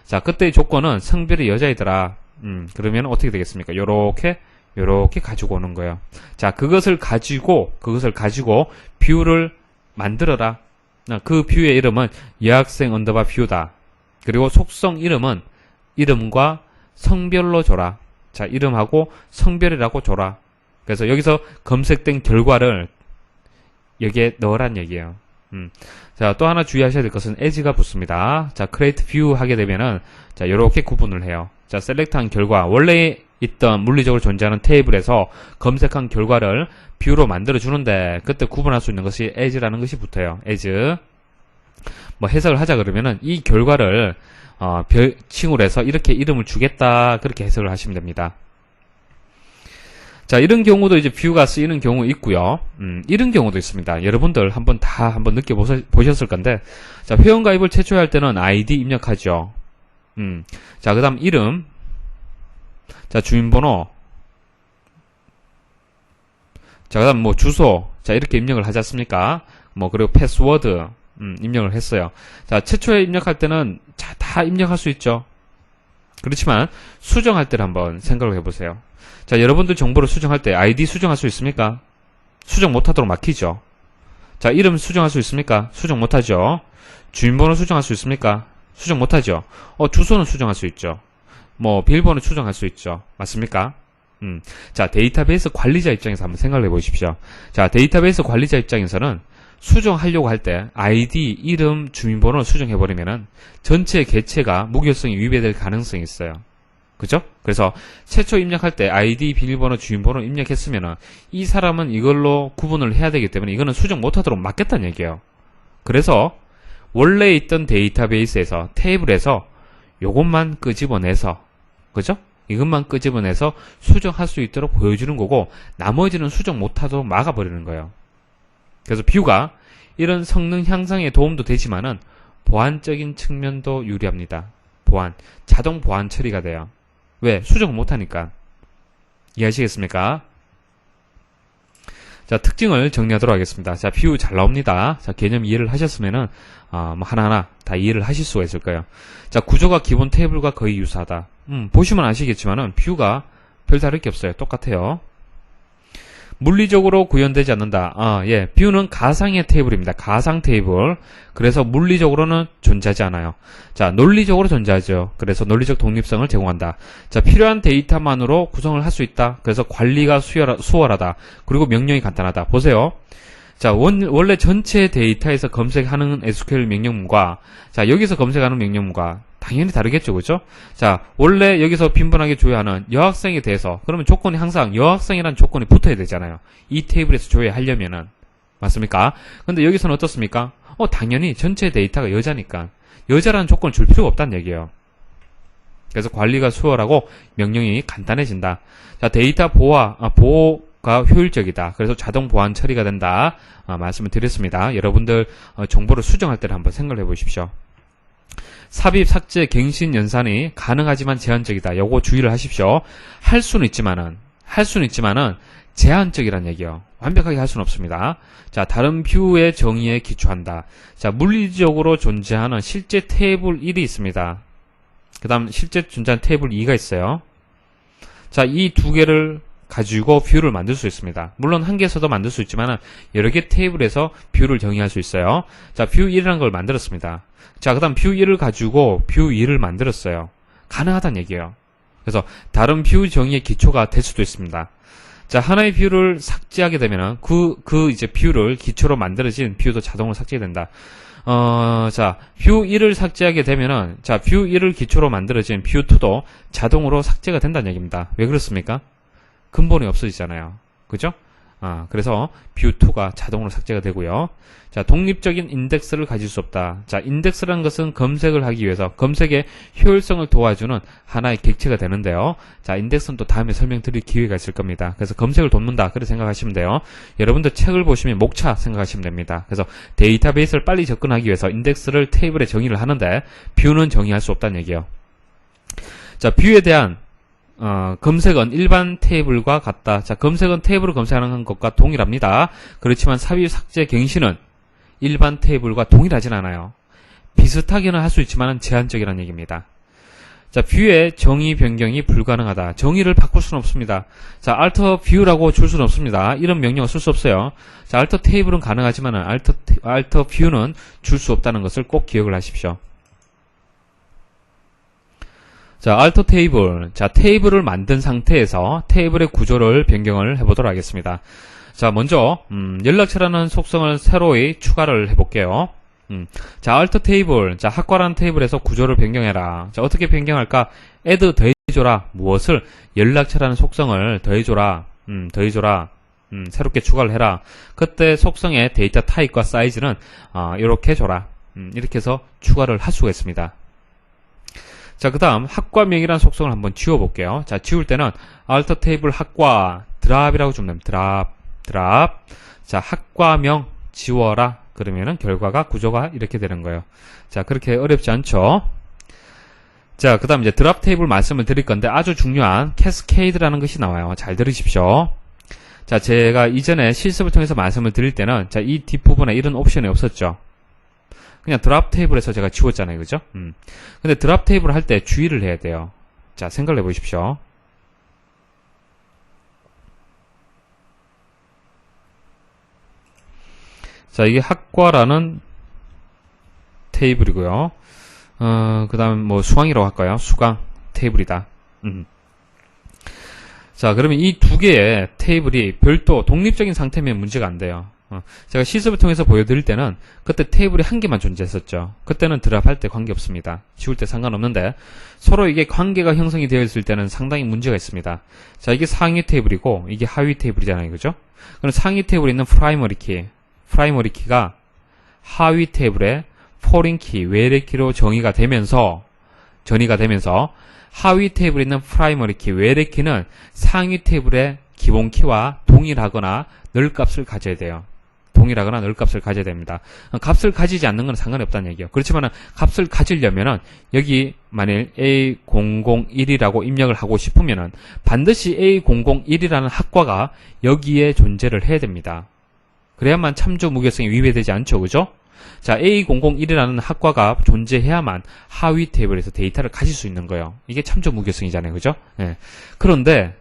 자, 그때의 조건은 성별이 여자이더라. 그러면 어떻게 되겠습니까? 요렇게 가지고 오는 거예요. 자, 그것을 가지고 view를 만들어라. 그 view의 이름은 여학생 언더바 view다. 그리고 속성 이름은 이름과 성별로 줘라. 자, 이름하고 성별이라고 줘라. 그래서 여기서 검색된 결과를 여기에 넣으란 얘기예요. 자, 또 하나 주의하셔야 될 것은 as가 붙습니다. 자, create view 하게 되면은, 자, 요렇게 구분을 해요. 자, select한 결과, 원래 있던 물리적으로 존재하는 테이블에서 검색한 결과를 view로 만들어 주는데, 그때 구분할 수 있는 것이 as라는 것이 붙어요. as. 뭐 해석을 하자 그러면은, 이 결과를, 별칭으로 해서 이렇게 이름을 주겠다, 그렇게 해석을 하시면 됩니다. 자, 이런 경우도 이제 view가 쓰이는 경우 있고요. 이런 경우도 있습니다. 여러분들 한번 느껴보셨을 건데, 자, 회원가입을 최초에 할 때는 ID 입력하죠. 자, 그 다음 이름, 자, 주민번호, 자, 그 다음 뭐 주소, 자, 이렇게 입력을 하지 않습니까? 뭐, 그리고 패스워드, 입력을 했어요. 자, 최초에 입력할 때는 다 입력할 수 있죠. 그렇지만 수정할 때를 한번 생각을 해보세요. 자, 여러분들 정보를 수정할 때 ID 수정할 수 있습니까? 수정 못하도록 막히죠. 자, 이름 수정할 수 있습니까? 수정 못하죠. 주민번호 수정할 수 있습니까? 수정 못하죠. 주소는 수정할 수 있죠. 뭐 비밀번호 수정할 수 있죠. 맞습니까? 자, 데이터베이스 관리자 입장에서 한번 생각을 해보십시오. 자, 데이터베이스 관리자 입장에서는 수정하려고 할 때 ID, 이름, 주민번호를 수정해버리면은 전체 개체가 무결성이 위배될 가능성이 있어요. 그죠? 그래서 최초 입력할 때 ID, 비밀번호, 주민번호 입력했으면은 이 사람은 이걸로 구분을 해야 되기 때문에 이거는 수정 못하도록 막겠다는 얘기예요. 그래서 원래 있던 데이터베이스에서 테이블에서 요것만 끄집어내서, 그죠? 이것만 끄집어내서 수정할 수 있도록 보여주는 거고 나머지는 수정 못하도록 막아버리는 거예요. 그래서 view가 이런 성능 향상에 도움도 되지만은 보안적인 측면도 유리합니다. 자동 보안 처리가 돼요. 왜? 수정 못하니까. 이해하시겠습니까? 자, 특징을 정리하도록 하겠습니다. 자, 뷰 잘 나옵니다. 자, 개념 이해를 하셨으면은, 뭐 하나하나 다 이해를 하실 수가 있을 거예요. 자, 구조가 기본 테이블과 거의 유사하다. 보시면 아시겠지만은, 뷰가 별 다를 게 없어요. 똑같아요. 물리적으로 구현되지 않는다. 예, 뷰는 가상의 테이블입니다. 가상 테이블. 그래서 물리적으로는 존재하지 않아요. 자, 논리적으로 존재하죠. 그래서 논리적 독립성을 제공한다. 자, 필요한 데이터만으로 구성을 할 수 있다. 그래서 관리가 수월하다. 그리고 명령이 간단하다. 보세요. 자, 원래 전체 데이터에서 검색하는 SQL 명령문과, 자, 여기서 검색하는 명령문과 당연히 다르겠죠, 그죠? 자, 원래 여기서 빈번하게 조회하는 여학생에 대해서, 그러면 조건이 항상 여학생이라는 조건이 붙어야 되잖아요. 이 테이블에서 조회하려면은. 맞습니까? 근데 여기서는 어떻습니까? 당연히 전체 데이터가 여자니까. 여자라는 조건을 줄 필요가 없다는 얘기예요. 그래서 관리가 수월하고 명령이 간단해진다. 자, 데이터 보호가 효율적이다. 그래서 자동 보안 처리가 된다. 말씀을 드렸습니다. 여러분들 정보를 수정할 때를 한번 생각을 해보십시오. 삽입, 삭제, 갱신, 연산이 가능하지만 제한적이다. 요거 주의를 하십시오. 할 수는 있지만은 제한적이란 얘기예요. 완벽하게 할 수는 없습니다. 자, 다른 뷰의 정의에 기초한다. 자, 물리적으로 존재하는 실제 테이블 1이 있습니다. 그 다음 실제 존재하는 테이블 2가 있어요. 자, 이 두 개를 가지고 뷰를 만들 수 있습니다. 물론 한 개에서도 만들 수 있지만 여러 개 테이블에서 뷰를 정의할 수 있어요. 자, 뷰 1이라는 걸 만들었습니다. 자, 그 다음 뷰 1을 가지고 뷰 2를 만들었어요. 가능하다는 얘기예요. 그래서 다른 뷰 정의의 기초가 될 수도 있습니다. 자, 하나의 뷰를 삭제하게 되면은 이제 뷰를 기초로 만들어진 뷰도 자동으로 삭제된다. 자, 뷰 1을 삭제하게 되면은, 자, 뷰 1을 기초로 만들어진 뷰 2도 자동으로 삭제가 된다는 얘기입니다. 왜 그렇습니까? 근본이 없어지잖아요. 그죠? 그래서 뷰 2가 자동으로 삭제가 되고요. 자, 독립적인 인덱스를 가질 수 없다. 자, 인덱스라는 것은 검색을 하기 위해서 검색의 효율성을 도와주는 하나의 객체가 되는데요. 자, 인덱스는 또 다음에 설명드릴 기회가 있을 겁니다. 그래서 검색을 돕는다. 그렇게 생각하시면 돼요. 여러분들 책을 보시면 목차 생각하시면 됩니다. 그래서 데이터베이스를 빨리 접근하기 위해서 인덱스를 테이블에 정의를 하는데 뷰는 정의할 수 없다는 얘기예요. 자, 뷰에 대한 검색은 일반 테이블과 같다. 자, 검색은 테이블을 검색하는 것과 동일합니다. 그렇지만 삽입, 삭제, 갱신은 일반 테이블과 동일하진 않아요. 비슷하게는 할 수 있지만 제한적이라는 얘기입니다. 자, 뷰의 정의 변경이 불가능하다. 정의를 바꿀 수는 없습니다. 자, alter view라고 줄 수는 없습니다. 이런 명령을 쓸 수 없어요. 자, alter table은 가능하지만 alter view는 줄 수 없다는 것을 꼭 기억을 하십시오. 자, alter table. 자, 테이블을 만든 상태에서 테이블의 구조를 변경을 해보도록 하겠습니다. 자, 먼저 연락처라는 속성을 새로이 추가를 해볼게요. 자, alter table. 자, 학과라는 테이블에서 구조를 변경해라. 자, 어떻게 변경할까? add 더해줘라. 무엇을? 연락처라는 속성을 더해줘라. 새롭게 추가를 해라. 그때 속성의 데이터 타입과 사이즈는 이렇게 줘라. 이렇게 해서 추가를 할 수가 있습니다. 자, 그 다음 학과명이라는 속성을 한번 지워볼게요. 자, 지울 때는 alter table 학과 드랍이라고 주면 됩니다. 드랍. 자, 학과명 지워라. 그러면은 결과가 구조가 이렇게 되는 거예요. 자, 그렇게 어렵지 않죠? 자, 그 다음 이제 드랍 테이블 말씀을 드릴 건데 아주 중요한 캐스케이드라는 것이 나와요. 잘 들으십시오. 자, 제가 이전에 실습을 통해서 말씀을 드릴 때는 자, 이 뒷부분에 이런 옵션이 없었죠. 그냥 드랍 테이블에서 제가 지웠잖아요. 그죠? 근데 드랍 테이블 할 때 주의를 해야 돼요. 자, 생각을 해보십시오. 자, 이게 학과라는 테이블이고요. 그 다음 뭐 수강이라고 할까요? 수강 테이블이다. 자, 그러면 이 두 개의 테이블이 별도 독립적인 상태면 문제가 안 돼요. 제가 실습을 통해서 보여드릴 때는 그때 테이블이 한 개만 존재했었죠. 그때는 드랍할 때 관계없습니다. 지울 때 상관없는데 서로 이게 관계가 형성이 되어 있을 때는 상당히 문제가 있습니다. 자, 이게 상위 테이블이고 이게 하위 테이블이잖아요. 그죠? 그럼 상위 테이블에 있는 프라이머리 키가 하위 테이블의 포린 키, 외래 키로 전이가 되면서 하위 테이블에 있는 프라이머리 키, 외래 키는 상위 테이블의 기본 키와 동일하거나 늘 값을 가져야 돼요. 동일하거나 늘 값을 가져야 됩니다. 값을 가지지 않는 건 상관이 없다는 얘기예요. 그렇지만 값을 가지려면은 여기 만일 A001이라고 입력을 하고 싶으면은 반드시 A001이라는 학과가 여기에 존재를 해야 됩니다. 그래야만 참조 무결성이 위배되지 않죠. 그죠? 자, A001이라는 학과가 존재해야만 하위 테이블에서 데이터를 가질 수 있는 거예요. 이게 참조 무결성이잖아요. 그죠? 예. 그런데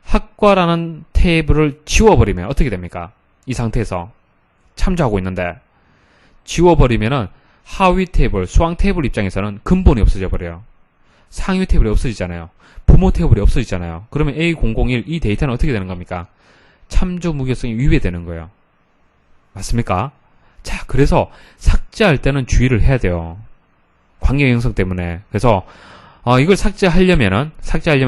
학과라는 테이블을 지워버리면 어떻게 됩니까? 이 상태에서 참조하고 있는데 지워버리면은 하위 테이블, 수강 테이블 입장에서는 근본이 없어져 버려요. 상위 테이블이 없어지잖아요. 부모 테이블이 없어지잖아요. 그러면 A001 이 데이터는 어떻게 되는 겁니까? 참조 무결성이 위배되는 거예요. 맞습니까? 자, 그래서 삭제할 때는 주의를 해야 돼요. 관계 형성 때문에. 그래서 이걸 삭제하려면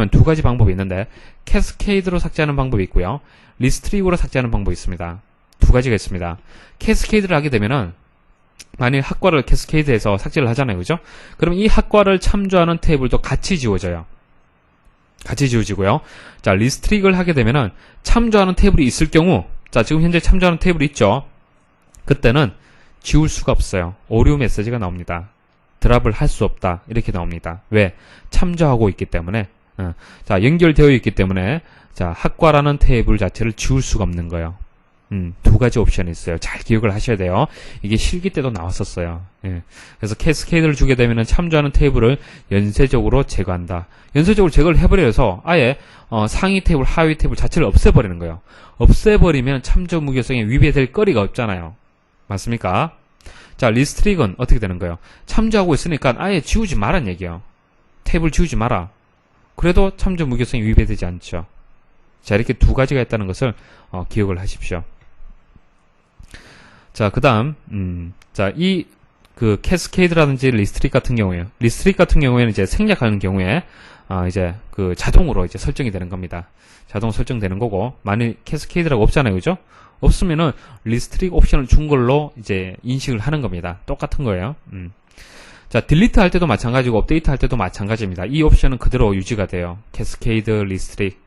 두 가지 방법이 있는데 캐스케이드로 삭제하는 방법이 있고요. 리스트릭으로 삭제하는 방법이 있습니다. 두 가지가 있습니다. 캐스케이드를 하게 되면은 만일 학과를 캐스케이드해서 삭제를 하잖아요. 그죠? 그럼 이 학과를 참조하는 테이블도 같이 지워져요. 같이 지워지고요. 자, 리스트릭을 하게 되면은 참조하는 테이블이 있을 경우, 자, 지금 현재 참조하는 테이블이 있죠? 그때는 지울 수가 없어요. 오류 메시지가 나옵니다. 드랍을 할 수 없다. 이렇게 나옵니다. 왜? 참조하고 있기 때문에. 자, 연결되어 있기 때문에, 자, 학과라는 테이블 자체를 지울 수가 없는 거예요. 두 가지 옵션이 있어요. 잘 기억을 하셔야 돼요. 이게 실기 때도 나왔었어요. 예. 그래서 캐스케이드를 주게 되면 참조하는 테이블을 연쇄적으로 제거한다. 연쇄적으로 제거를 해버려서 아예 상위 테이블, 하위 테이블 자체를 없애버리는 거예요. 없애버리면 참조 무결성에 위배될 거리가 없잖아요. 맞습니까? 자, 리스트릭은 어떻게 되는 거예요? 참조하고 있으니까 아예 지우지 마란 얘기예요. 테이블 지우지 마라. 그래도 참조 무결성이 위배되지 않죠. 자, 이렇게 두 가지가 있다는 것을 기억을 하십시오. 자, 그 다음, 자, 캐스케이드라든지 리스트릭 같은 경우에는 이제 생략하는 경우에, 이제 자동으로 이제 설정이 되는 겁니다. 자동 설정되는 거고, 만일 캐스케이드라고 없잖아요. 그죠? 없으면은 리스트릭 옵션을 준 걸로 이제 인식을 하는 겁니다. 똑같은 거예요. 자, 딜리트 할 때도 마찬가지고, 업데이트 할 때도 마찬가지입니다. 이 옵션은 그대로 유지가 돼요. 캐스케이드, 리스트릭,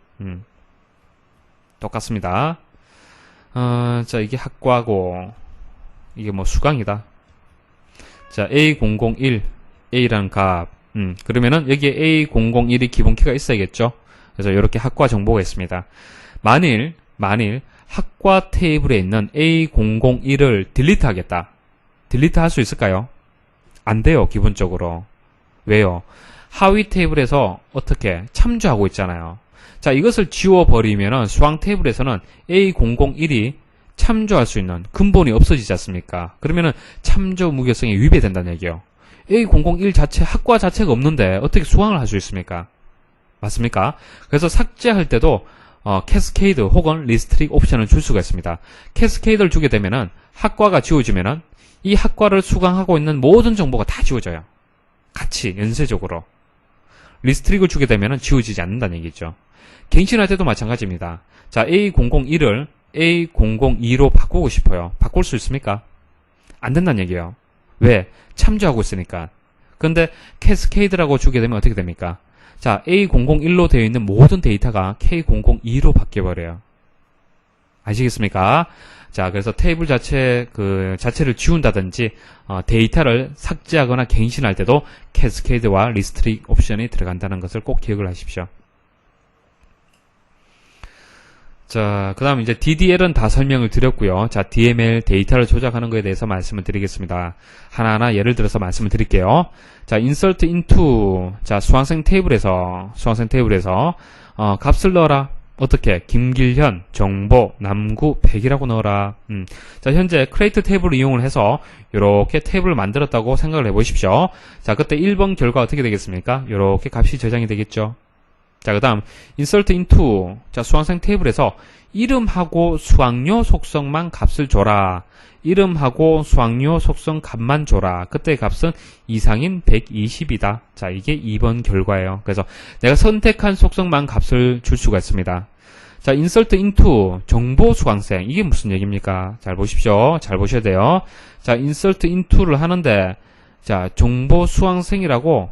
똑같습니다. 자, 이게 학과고, 이게 뭐 수강이다. 자, A001, A라는 값. 그러면은 여기에 A001이 기본키가 있어야겠죠? 그래서 이렇게 학과 정보가 있습니다. 만일 학과 테이블에 있는 A001을 딜리트 하겠다. 딜리트 할 수 있을까요? 안 돼요, 기본적으로. 왜요? 하위 테이블에서 어떻게 참조하고 있잖아요. 자, 이것을 지워버리면은 수강 테이블에서는 A001이 참조할 수 있는 근본이 없어지지 않습니까? 그러면은 참조 무결성이 위배된다는 얘기예요. A001 자체, 학과 자체가 없는데 어떻게 수강을 할 수 있습니까? 맞습니까? 그래서 삭제할 때도 캐스케이드 혹은 리스트릭 옵션을 줄 수가 있습니다. 캐스케이드를 주게 되면은 학과가 지워지면은 이 학과를 수강하고 있는 모든 정보가 다 지워져요. 같이 연쇄적으로. 리스트릭을 주게 되면은 지워지지 않는다는 얘기죠. 갱신할 때도 마찬가지입니다. 자, A001을 A002로 바꾸고 싶어요. 바꿀 수 있습니까? 안 된다는 얘기예요. 왜? 참조하고 있으니까. 그런데 캐스케이드라고 주게 되면 어떻게 됩니까? 자, A001로 되어 있는 모든 데이터가 K002로 바뀌어버려요. 아시겠습니까? 자, 그래서 테이블 자체를 지운다든지, 데이터를 삭제하거나 갱신할 때도 캐스케이드와 리스트릭 옵션이 들어간다는 것을 꼭 기억을 하십시오. 자, 그 다음 이제 DDL은 다 설명을 드렸고요. 자, DML 데이터를 조작하는 것에 대해서 말씀을 드리겠습니다. 하나하나 예를 들어서 말씀을 드릴게요. 자, insert into, 자, 수강생 테이블에서, 값을 넣어라. 어떻게? 김길현, 정보, 남구, 100이라고 넣어라. 자, 현재 create 테이블을 이용을 해서, 요렇게 테이블을 만들었다고 생각을 해 보십시오. 자, 그때 1번 결과 어떻게 되겠습니까? 요렇게 값이 저장이 되겠죠. 자, 그 다음 insert into, 자, 수강생 테이블에서 이름하고 수강료 속성만 값을 줘라. 이름하고 수강료 속성 값만 줘라. 그때 값은 이상인 120이다. 자, 이게 2번 결과예요. 그래서 내가 선택한 속성만 값을 줄 수가 있습니다. 자, insert into 정보 수강생, 이게 무슨 얘기입니까? 잘 보십시오. 잘 보셔야 돼요. 자, insert into를 하는데, 자, 정보 수강생이라고,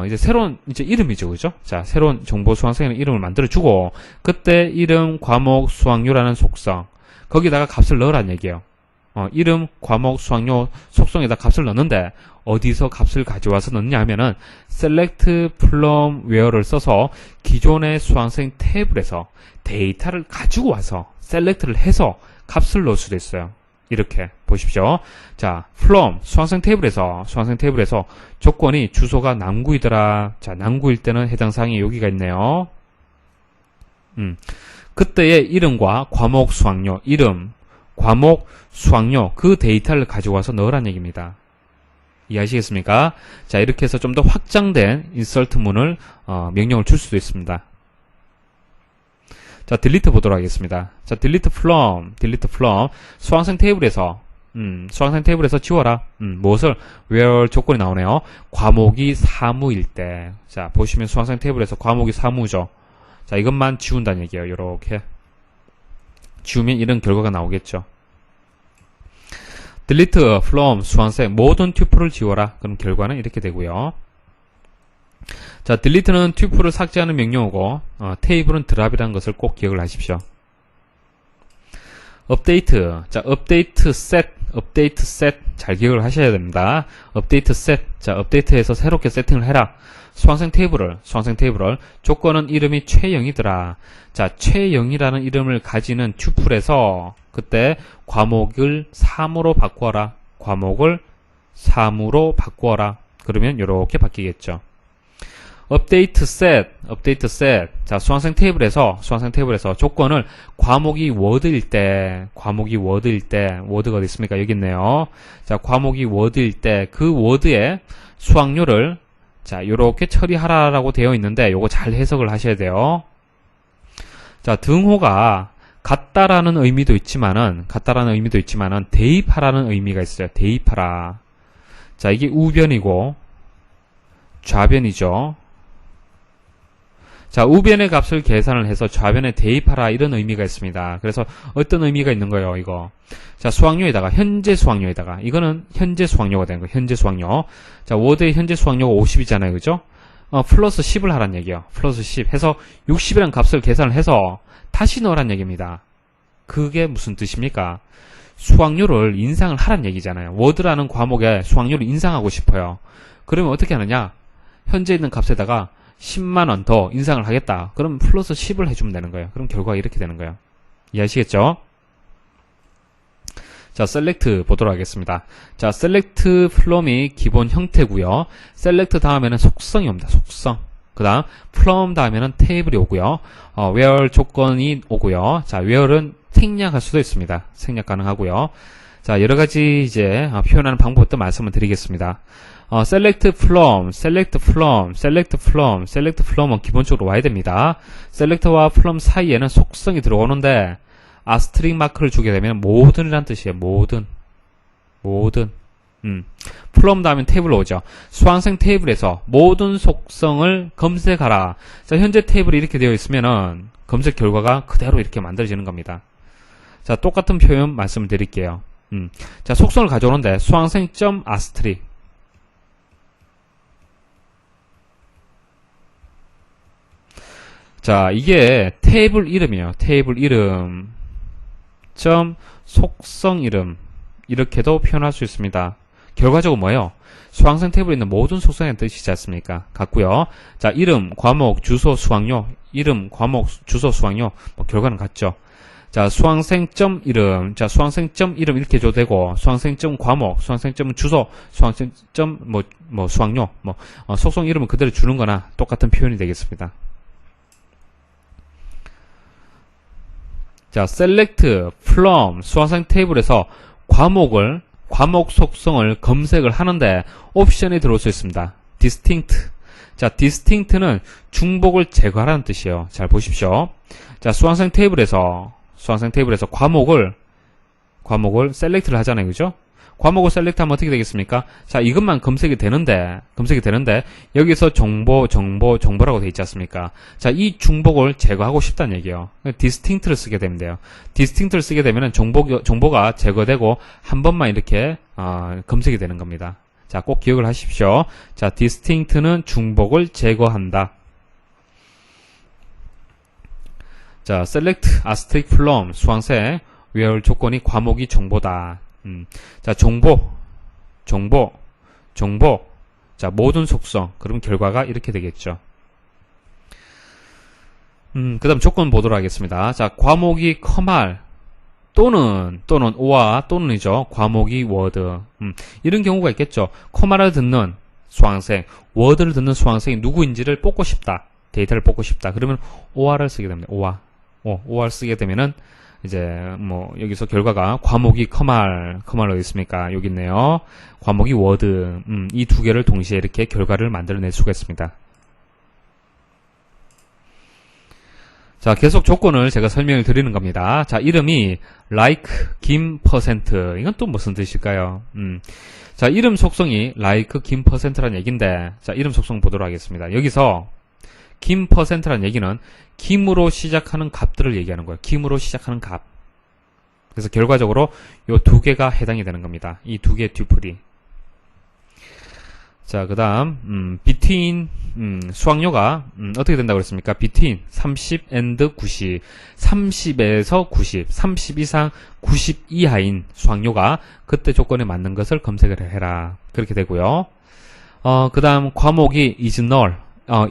이제 새로운, 이제 이름이죠. 그죠? 자, 새로운 정보 수강생이라는 이름을 만들어주고, 그때 이름, 과목, 수강료라는 속성, 거기다가 값을 넣으란 얘기예요. 이름, 과목, 수학료, 속성에다 값을 넣는데 어디서 값을 가져와서 넣느냐 하면은 select from where를 써서 기존의 수강생 테이블에서 데이터를 가지고 와서 select를 해서 값을 넣을 수도 있어요. 이렇게 보십시오. 자, from 수강생 테이블에서 조건이 주소가 남구이더라. 자, 남구일 때는 해당 사항이 여기가 있네요. 그때의 이름과 과목, 수학료, 이름, 과목, 수학료 그 데이터를 가지고 와서 넣으란 얘기입니다. 이해하시겠습니까? 자, 이렇게 해서 좀 더 확장된 인설트문을 명령을 줄 수도 있습니다. 자, delete 보도록 하겠습니다. 자, delete from 수강생 테이블에서 지워라. 무엇을? where 조건이 나오네요. 과목이 사무일 때. 자, 보시면 수강생 테이블에서 과목이 사무죠. 자, 이것만 지운다는 얘기예요. 요렇게 지우면 이런 결과가 나오겠죠. delete from 수강생 모든 튜플을 지워라. 그럼 결과는 이렇게 되고요. 자, delete는 튜플을 삭제하는 명령어고 테이블은 드랍이라는 것을 꼭 기억을 하십시오. update. 자, update set 잘 기억을 하셔야 됩니다. update set. 자, update에서 새롭게 세팅을 해라. 수강생 테이블을 조건은 이름이 최영이더라. 자, 최영이라는 이름을 가지는 튜플에서 그때 과목을 3으로 바꾸어라. 그러면 이렇게 바뀌겠죠. update set. 자, 수강생 테이블에서 조건을 과목이 워드일 때, 워드가 어디 있습니까? 여기 있네요. 자, 과목이 워드일 때 그 워드에 수학료를 자, 요렇게 처리하라라고 되어 있는데 요거 잘 해석을 하셔야 돼요. 자, 등호가 같다라는 의미도 있지만은 대입하라는 의미가 있어요. 대입하라. 자, 이게 우변이고 좌변이죠. 자, 우변의 값을 계산을 해서 좌변에 대입하라 이런 의미가 있습니다. 그래서 어떤 의미가 있는 거예요, 이거. 자, 수학료에다가 현재 수학료에다가 이거는 현재 수학료가 되는 거예요. 현재 수학료. 자, 워드의 현재 수학료가 50이잖아요. 그죠? 플러스 10을 하란 얘기예요. 플러스 10 해서 60이라는 값을 계산을 해서 다시 넣으란 얘기입니다. 그게 무슨 뜻입니까? 수학료를 인상을 하란 얘기잖아요. 워드라는 과목에 수학료를 인상하고 싶어요. 그러면 어떻게 하느냐? 현재 있는 값에다가 10만원 더 인상을 하겠다. 그럼 플러스 10을 해주면 되는 거예요. 그럼 결과가 이렇게 되는 거예요. 이해하시겠죠? 자, select 보도록 하겠습니다. 자, select from이 기본 형태고요. select 다음에는 속성이 옵니다. 속성. 그 다음 from 다음에는 테이블이 오고요. where 조건이 오고요. 자, where는 생략할 수도 있습니다. 생략 가능하고요. 자, 여러 가지 이제 표현하는 방법도 말씀을 드리겠습니다. select from은 기본적으로 와야 됩니다. select와 from 사이에는 속성이 들어오는데 아스트릭 마크를 주게 되면 모든이란 뜻이에요. 모든. from 다음에 테이블로 오죠. 수강생 테이블에서 모든 속성을 검색하라. 자, 현재 테이블이 이렇게 되어 있으면은 검색 결과가 그대로 이렇게 만들어지는 겁니다. 자, 똑같은 표현 말씀을 드릴게요. 자, 속성을 가져오는데 수강생.asterisk 자, 이게 테이블 이름이에요. 테이블 이름 점 속성 이름 이렇게도 표현할 수 있습니다. 결과적으로 뭐예요? 수강생 테이블에 있는 모든 속성의 뜻이지 않습니까? 같고요. 자, 이름, 과목, 주소, 수학료 이름, 과목, 주소, 수학료 뭐 결과는 같죠. 자, 수강생.이름 자, 수강생.이름 이렇게 줘도 되고 수강생.과목, 수강생.주소, 수강생. 수학료 속성 이름은 그대로 주는 거나 똑같은 표현이 되겠습니다. 자, select from 수강생 테이블에서 과목 속성을 검색을 하는데 옵션이 들어올 수 있습니다. distinct. 자, distinct는 중복을 제거하라는 뜻이에요. 잘 보십시오. 자, 수강생 테이블에서 과목을 select를 하잖아요. 그죠? 과목을 셀렉트하면 어떻게 되겠습니까? 자, 이것만 검색이 되는데 여기서 정보라고 되어 있지 않습니까? 자, 이 중복을 제거하고 싶다는 얘기예요. distinct를 쓰게 되면 돼요. distinct를 쓰게 되면 정보가 제거되고 한 번만 이렇게 검색이 되는 겁니다. 자, 꼭 기억을 하십시오. 자, distinct는 중복을 제거한다. 자, select asterisk from 수강생 where 조건이 과목이 정보다. 자, 정보. 자, 모든 속성. 그럼 결과가 이렇게 되겠죠. 그 다음 조건 보도록 하겠습니다. 자, 과목이 커말 또는 오와 또는이죠. 과목이 워드. 이런 경우가 있겠죠. 커말을 듣는 수강생, 워드를 듣는 수강생이 누구인지를 뽑고 싶다. 데이터를 뽑고 싶다. 그러면 OR을 쓰게 됩니다. OR 쓰게 되면은 이제 뭐 여기서 결과가 과목이 커말 어디 있습니까? 여기 있네요. 과목이 워드. 이 두 개를 동시에 이렇게 결과를 만들어낼 수가 있습니다. 자, 계속 조건을 제가 설명을 드리는 겁니다. 자, 이름이 like 김 %. 이건 또 무슨 뜻일까요? 자, 이름 속성이 like 김 %라는 얘기인데, 자, 이름 속성 보도록 하겠습니다. 여기서 김 %라는 얘기는 김으로 시작하는 값들을 얘기하는 거예요. 김으로 시작하는 값. 그래서 결과적으로 요 두 개가 해당이 되는 겁니다. 이 두 개의 튜플이. 자, 그 다음, between, 수학료가, 어떻게 된다고 그랬습니까? between 30 and 90. 30에서 90. 30 이상 90 이하인 수학료가 그때 조건에 맞는 것을 검색을 해라. 그렇게 되고요. 그 다음, 과목이 is null.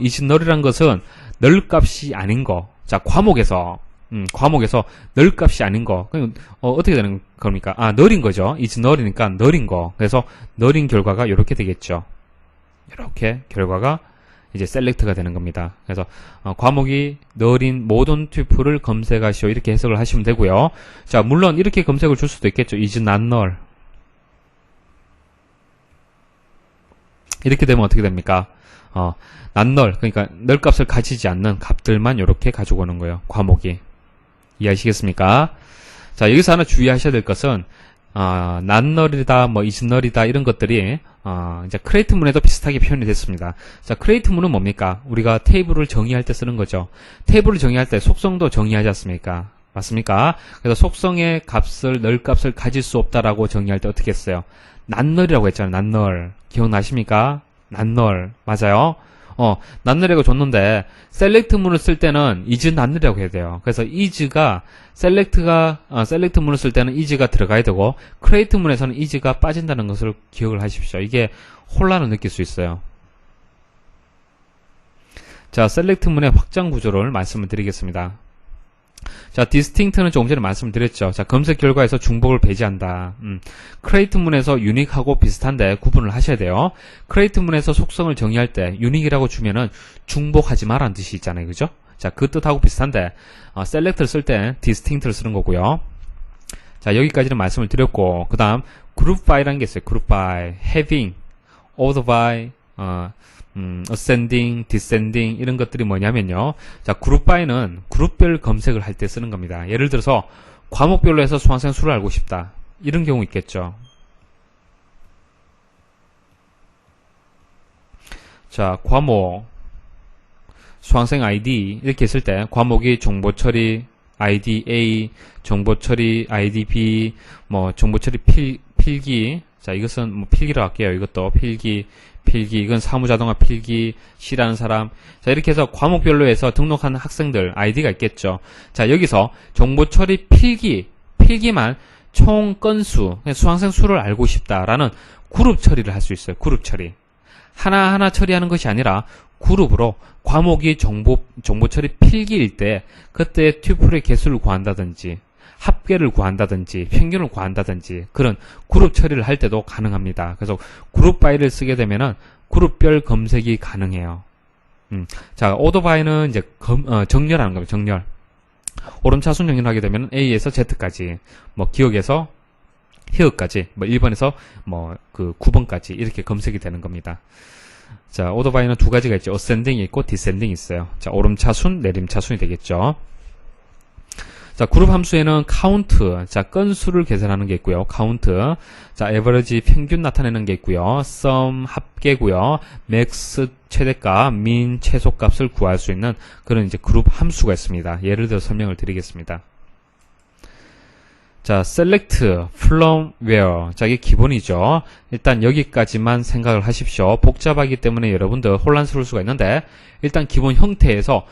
is null이란 것은 널 값이 아닌 거. 자, 과목에서 널 값이 아닌 거. 어떻게 되는 겁니까? null인 거죠. is null이니까 null인 거. 그래서 null인 결과가 이렇게 되겠죠. 이렇게 결과가 이제 셀렉트가 되는 겁니다. 그래서 과목이 null인 모든 튜플을 검색하시오. 이렇게 해석을 하시면 되고요. 자, 물론 이렇게 검색을 줄 수도 있겠죠. is not null. 이렇게 되면 어떻게 됩니까? not null. 그러니까 null 값을 가지지 않는 값들만 이렇게 가지고 오는 거예요. 과목이. 이해하시겠습니까? 자, 여기서 하나 주의하셔야 될 것은 not null이다, 뭐 is null이다 이런 것들이 이제 크리에이트문에도 비슷하게 표현이 됐습니다. 자, 크리에이트문은 뭡니까? 우리가 테이블을 정의할 때 쓰는 거죠. 테이블을 정의할 때 속성도 정의하지 않습니까? 맞습니까? 그래서 속성의 값을 널 값을 가질 수 없다라고 정의할 때 어떻게 했어요? not null이라고 했잖아요. not null. 기억나십니까? not null. 맞아요? not null이라고 줬는데 셀렉트문을 쓸 때는 is not null이라고 해야 돼요. 그래서 is가 셀렉트문을 쓸 때는 is가 들어가야 되고 크리에이트문에서는 is가 빠진다는 것을 기억을 하십시오. 이게 혼란을 느낄 수 있어요. 자, 셀렉트문의 확장 구조를 말씀을 드리겠습니다. 자, distinct는 조금 전에 말씀드렸죠. 자, 검색 결과에서 중복을 배제한다. create문에서 unique하고 비슷한데 구분을 하셔야 돼요. create문에서 속성을 정의할 때 unique이라고 주면은 중복하지 마라는 뜻이 있잖아요. 그죠? 자, 그 뜻하고 비슷한데 select를 쓸 때 distinct를 쓰는 거고요. 자, 여기까지는 말씀을 드렸고, 그 다음 group by라는 게 있어요. group by, having, order by, ascending, descending 이런 것들이 뭐냐면요. 자, 그룹 바이는 그룹별 검색을 할 때 쓰는 겁니다. 예를 들어서 과목별로 해서 수강생 수를 알고 싶다. 이런 경우 있겠죠. 자, 과목 수강생 ID 이렇게 했을 때 과목이 정보처리 ID A, 정보처리 ID B, 뭐 정보처리 필기. 자, 이것은 뭐 필기로 할게요. 이것도 필기, 이건 사무자동화 필기, C라는 사람. 자, 이렇게 해서 과목별로 해서 등록한 학생들 아이디가 있겠죠. 자, 여기서 정보처리 필기만 총 건수, 수강생 수를 알고 싶다라는 그룹 처리를 할 수 있어요. 그룹 처리. 하나하나 처리하는 것이 아니라 그룹으로 과목이 정보처리 필기일 때 그때 튜플의 개수를 구한다든지 합계를 구한다든지 평균을 구한다든지 그런 그룹 처리를 할 때도 가능합니다. 그래서 그룹 바이를 쓰게 되면은 그룹별 검색이 가능해요. 자, 오더 바이는 이제 정렬하는 겁니다. 정렬. 오름차순 정렬하게 되면 A에서 Z까지, 뭐 기억에서 히읗까지, 뭐 1번에서 뭐 그 9번까지 이렇게 검색이 되는 겁니다. 자, 오더 바이는 두 가지가 있죠. 어센딩이 있고 디센딩이 있어요. 자, 오름차순, 내림차순이 되겠죠. 자, 그룹 함수에는 count, 자, 건수를 계산하는 게 있고요. count, 자, average, 평균 나타내는 게 있고요. sum, 합계고요. max, 최대값, min, 최소값을 구할 수 있는 그런 이제 그룹 함수가 있습니다. 예를 들어 설명을 드리겠습니다. 자, select, from, where. 자, 이게 기본이죠. 일단 여기까지만 생각을 하십시오. 복잡하기 때문에 여러분들 혼란스러울 수가 있는데, 일단 기본 형태에서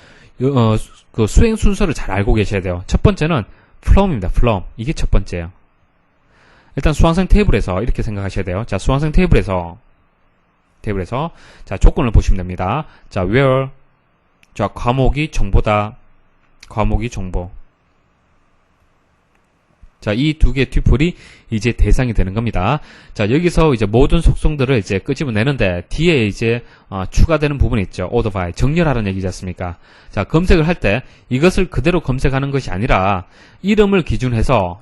그 수행 순서를 잘 알고 계셔야 돼요. 첫 번째는 flow입니다. flow. 이게 첫 번째예요. 일단 수강생 테이블에서 이렇게 생각하셔야 돼요. 자, 수강생 테이블에서 자, 조건을 보시면 됩니다. 자, where 자, 과목이 정보다. 과목이 정보. 자, 이 두 개의 튜플이 이제 대상이 되는 겁니다. 자, 여기서 이제 모든 속성들을 이제 끄집어내는데 뒤에 이제 추가되는 부분이 있죠. order by 정렬하라는 얘기지 않습니까? 자, 검색을 할 때 이것을 그대로 검색하는 것이 아니라 이름을 기준해서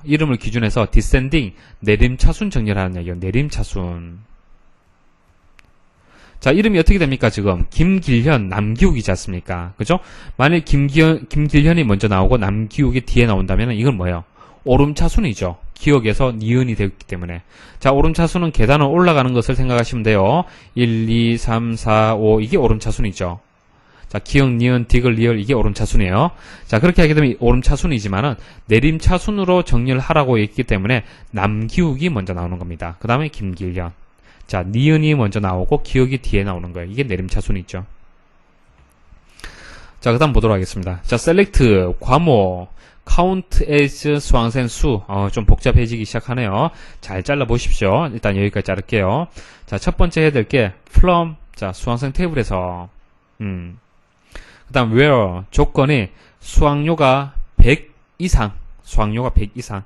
descending 내림차순 정렬하는 얘기예요. 내림차순. 자, 이름이 어떻게 됩니까, 지금? 김길현, 남기욱이지 않습니까? 그죠? 만일 김길현이 먼저 나오고 남기욱이 뒤에 나온다면 이건 뭐예요? 오름차순이죠. 기억에서 니은이 되었기 때문에. 자, 오름차순은 계단을 올라가는 것을 생각하시면 돼요. 1, 2, 3, 4, 5, 이게 오름차순이죠. 자, 기억, 니은, 디귿, 리을, 이게 오름차순이에요. 자, 그렇게 하게 되면 오름차순이지만은 내림차순으로 정리를 하라고 했기 때문에 남기욱이 먼저 나오는 겁니다. 그 다음에 김길현. 자, 니은이 먼저 나오고 기억이 뒤에 나오는 거예요. 이게 내림차순이 있죠. 자, 그 다음 보도록 하겠습니다. 자, select, 과목, count as 수강생 수. 좀 복잡해지기 시작하네요. 잘 잘라보십시오. 일단 여기까지 자를게요. 자, 첫 번째 해야 될 게 from, 자, 수강생 테이블에서 그 다음 where, 조건이 수강료가 100 이상, 수강료가 100 이상.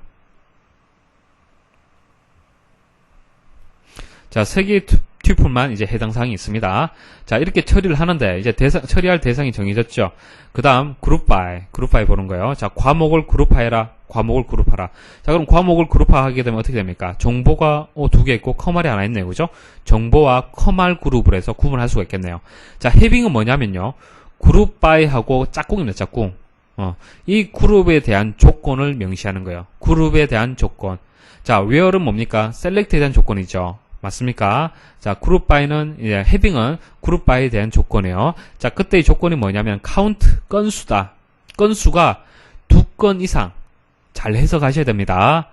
자, 3개의 튜플만 이제 해당 사항이 있습니다. 자, 이렇게 처리를 하는데, 이제 처리할 대상이 정해졌죠. 그 다음, 그룹 바이 보는 거예요. 자, 과목을 그룹화해라. 과목을 그룹하라. 자, 그럼 과목을 그룹화하게 되면 어떻게 됩니까? 정보가 2개 있고, 커말이 하나 있네요. 그죠? 정보와 커말 그룹을 해서 구분할 수가 있겠네요. 자, 해빙은 뭐냐면요. 그룹 바이하고 짝꿍입니다. 짝꿍. 이 그룹에 대한 조건을 명시하는 거예요. 그룹에 대한 조건. 자, where는 뭡니까? select에 대한 조건이죠. 맞습니까? 자, 그룹 바이는, 이제, 해빙은 그룹 바이에 대한 조건이에요. 자, 그때의 조건이 뭐냐면, count, 건수다. 건수가 2건 이상. 잘 해석하셔야 됩니다.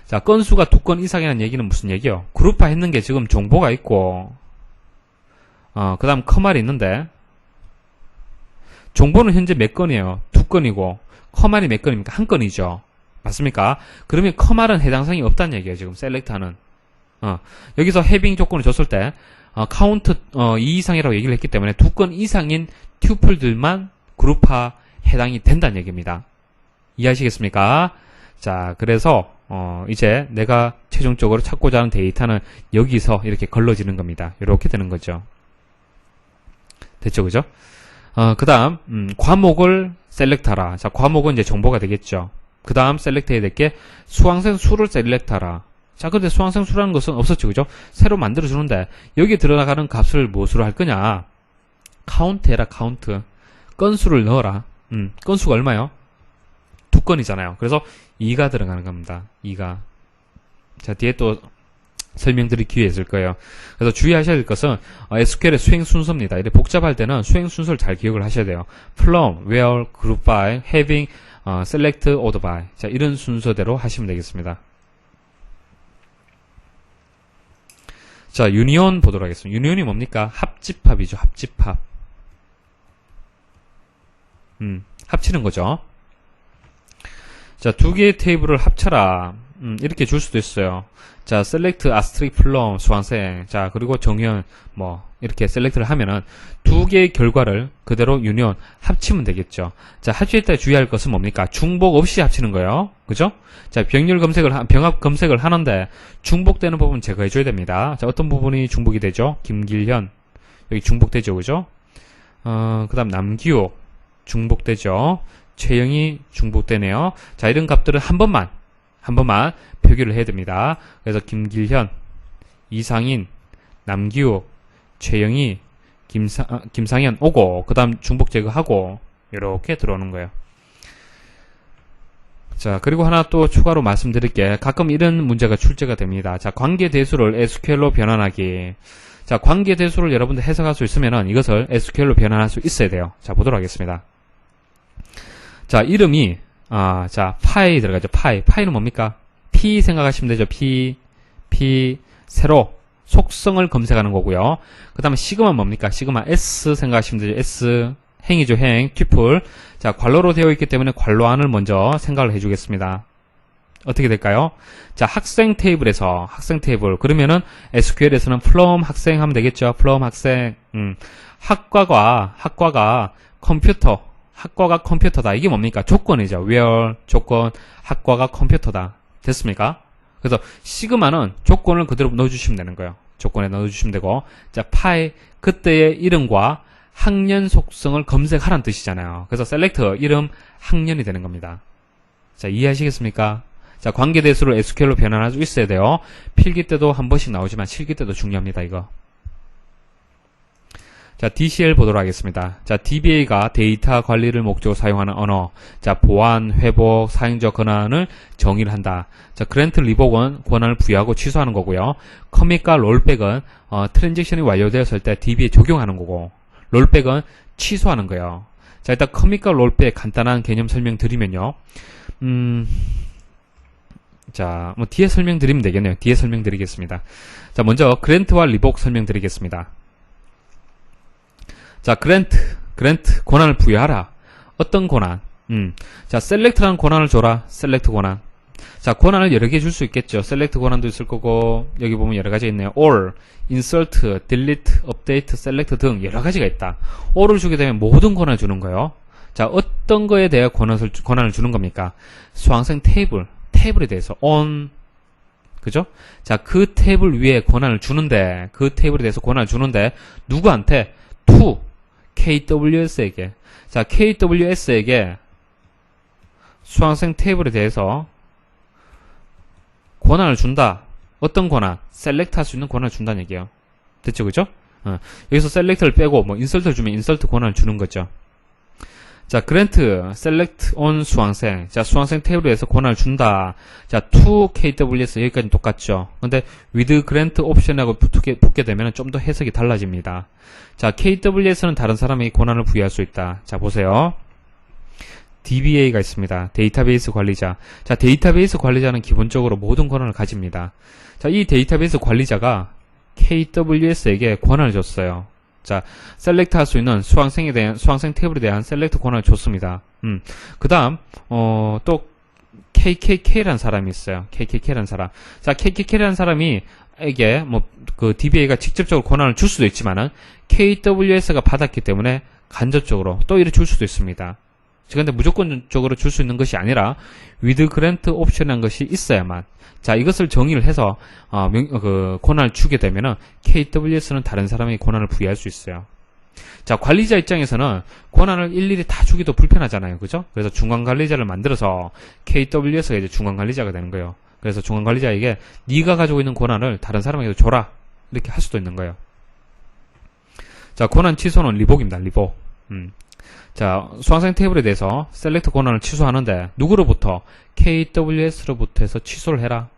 자, 건수가 2건 이상이라는 얘기는 무슨 얘기요? 그룹화 했는 게 지금 정보가 있고, 그 다음 커말이 있는데, 정보는 현재 몇 건이에요? 2건이고, 커말이 몇 건입니까? 1건이죠. 맞습니까? 그러면 커말은 해당 사항이 없다는 얘기예요, 지금, 셀렉트하는. 여기서 해빙 조건을 줬을 때 카운트 2 이상이라고 얘기를 했기 때문에 2건 이상인 튜플들만 그룹화 해당이 된다는 얘기입니다. 이해하시겠습니까? 자, 그래서 이제 내가 최종적으로 찾고자 하는 데이터는 여기서 이렇게 걸러지는 겁니다. 이렇게 되는 거죠. 됐죠, 그죠? 그 다음 과목을 셀렉트하라. 자, 과목은 이제 정보가 되겠죠. 그 다음 셀렉트해야 될 게 수강생 수를 셀렉트하라. 자, 근데 수강생 수라는 것은 없었죠, 그죠? 새로 만들어주는데, 여기 들어가는 값을 무엇으로 할 거냐? 카운트 해라, 카운트. 건수를 넣어라. 건수가 얼마요? 2건이잖아요. 그래서 2가 들어가는 겁니다. 2가. 자, 뒤에 또 설명드릴 기회 있을 거예요. 그래서 주의하셔야 될 것은, SQL의 수행 순서입니다. 이렇게 복잡할 때는 수행 순서를 잘 기억을 하셔야 돼요. from, where, group by, having, select, order by. 자, 이런 순서대로 하시면 되겠습니다. 자, 유니온 보도록 하겠습니다. 유니온이 뭡니까? 합집합이죠. 합집합. 합치는 거죠. 자, 2개의 테이블을 합쳐라. 이렇게 줄 수도 있어요. 자, select asterisk from 수강생. 자, 그리고 정현 이렇게 셀렉트를 하면은 2개의 결과를 그대로 유니온 합치면 되겠죠. 자, 합칠 때 주의할 것은 뭡니까? 중복 없이 합치는 거예요. 그죠? 자, 병합 검색을 하는데 중복되는 부분 제거해 줘야 됩니다. 자, 어떤 부분이 중복이 되죠? 김길현. 여기 중복되죠. 그죠? 그 다음 남기욱. 중복되죠. 최영이 중복되네요. 자, 이런 값들은 한 번만 표기를 해야 됩니다. 그래서 김길현, 이상인, 남기욱, 최영희, 김상현 오고, 그 다음 중복 제거하고, 이렇게 들어오는 거예요. 자, 그리고 하나 또 추가로 말씀드릴게. 가끔 이런 문제가 출제가 됩니다. 자, 관계대수를 SQL로 변환하기. 자, 관계대수를 여러분들 해석할 수 있으면은 이것을 SQL로 변환할 수 있어야 돼요. 자, 보도록 하겠습니다. 자, 이름이, 자, 파이 들어가죠. 파이는 뭡니까? P 생각하시면 되죠. P, 세로, 속성을 검색하는 거고요. 그 다음에 시그마 뭡니까? 시그마 S 생각하시면 되죠. S, 행이죠, 행. tuple. 자, 괄호로 되어 있기 때문에 괄호 안을 먼저 생각을 해주겠습니다. 어떻게 될까요? 자, 학생 테이블에서, 학생 테이블. 그러면은 SQL에서는 from 학생 하면 되겠죠? from 학생. 학과가 컴퓨터다. 이게 뭡니까? 조건이죠. where, 조건, 학과가 컴퓨터다. 됐습니까? 그래서 시그마는 조건을 그대로 넣어주시면 되는 거예요. 조건에 넣어주시면 되고, 자, 파일, 그때의 이름과 학년 속성을 검색하라는 뜻이잖아요. 그래서 select 이름, 학년이 되는 겁니다. 자, 이해하시겠습니까? 자, 관계대수를 SQL로 변환할 수 있어야 돼요. 필기 때도 한 번씩 나오지만 실기 때도 중요합니다, 이거. 자, DCL 보도록 하겠습니다. 자, DBA가 데이터 관리를 목적으로 사용하는 언어. 자, 보안, 회복, 사용자 권한을 정의를 한다. 자, 그랜트 리복은 권한을 부여하고 취소하는 거고요. 커밋과 롤백은 트랜잭션이 완료되었을 때 DBA에 적용하는 거고, 롤백은 취소하는 거예요. 자, 일단 커밋과 롤백 간단한 개념 설명드리면요. 자, 뭐 뒤에 설명드리면 되겠네요. 뒤에 설명드리겠습니다. 자, 먼저 그랜트와 리복 설명드리겠습니다. 자, 그랜트 권한을 부여하라. 어떤 권한? 자, 셀렉트라는 권한을 줘라. 셀렉트 권한. 자, 권한을 여러 개 줄 수 있겠죠. 셀렉트 권한도 있을 거고, 여기 보면 여러 가지 있네요. all, insert, delete, update, select 등 여러 가지가 있다. all을 주게 되면 모든 권한을 주는 거예요. 자, 어떤 거에 대해 권한을 주는 겁니까? 수강생 테이블에 대해서 on, 그죠? 자, 그 테이블 위에 권한을 주는데, 그 테이블에 대해서 권한을 주는데, 누구한테? to KWS에게. 자, KWS에게 수강생 테이블에 대해서 권한을 준다. 어떤 권한? 셀렉트 할 수 있는 권한을 준다는 얘기예요. 됐죠, 그죠? 여기서 셀렉트를 빼고 뭐 인설트를 주면 인설트 권한을 주는 거죠. 자, 그랜트, 셀렉트 온 수강생. 자, 수강생 테이블에서 권한을 준다. 자, to KWS 여기까지는 똑같죠. 근데 with grant option하고 붙게 되면 좀 더 해석이 달라집니다. 자, KWS는 다른 사람에게 권한을 부여할 수 있다. 자, 보세요. DBA가 있습니다. 데이터베이스 관리자. 자, 데이터베이스 관리자는 기본적으로 모든 권한을 가집니다. 자, 이 데이터베이스 관리자가 KWS에게 권한을 줬어요. 자, 셀렉트 할 수 있는 수강생 테이블에 대한 셀렉트 권한을 줬습니다. 그 다음, 또, KKK라는 사람이 있어요. KKK라는 사람. 자, KKK라는 사람이, 에게, DBA가 직접적으로 권한을 줄 수도 있지만은, KWS가 받았기 때문에 간접적으로 또 이렇게 줄 수도 있습니다. 그런데 무조건적으로 줄 수 있는 것이 아니라, with grant option이라는 것이 있어야만. 자, 이것을 정의를 해서 권한을 주게 되면은 KWS는 다른 사람에게 권한을 부여할 수 있어요. 자, 관리자 입장에서는 권한을 일일이 다 주기도 불편하잖아요, 그죠? 그래서 중간 관리자를 만들어서 KWS가 이제 중간 관리자가 되는 거예요. 그래서 중간 관리자에게 네가 가지고 있는 권한을 다른 사람에게 줘라 이렇게 할 수도 있는 거예요. 자, 권한 취소는 리복입니다, 리복. 자, 수강생 테이블에 대해서 셀렉트 권한을 취소하는데 누구로부터? KWS로부터 해서 취소를 해라.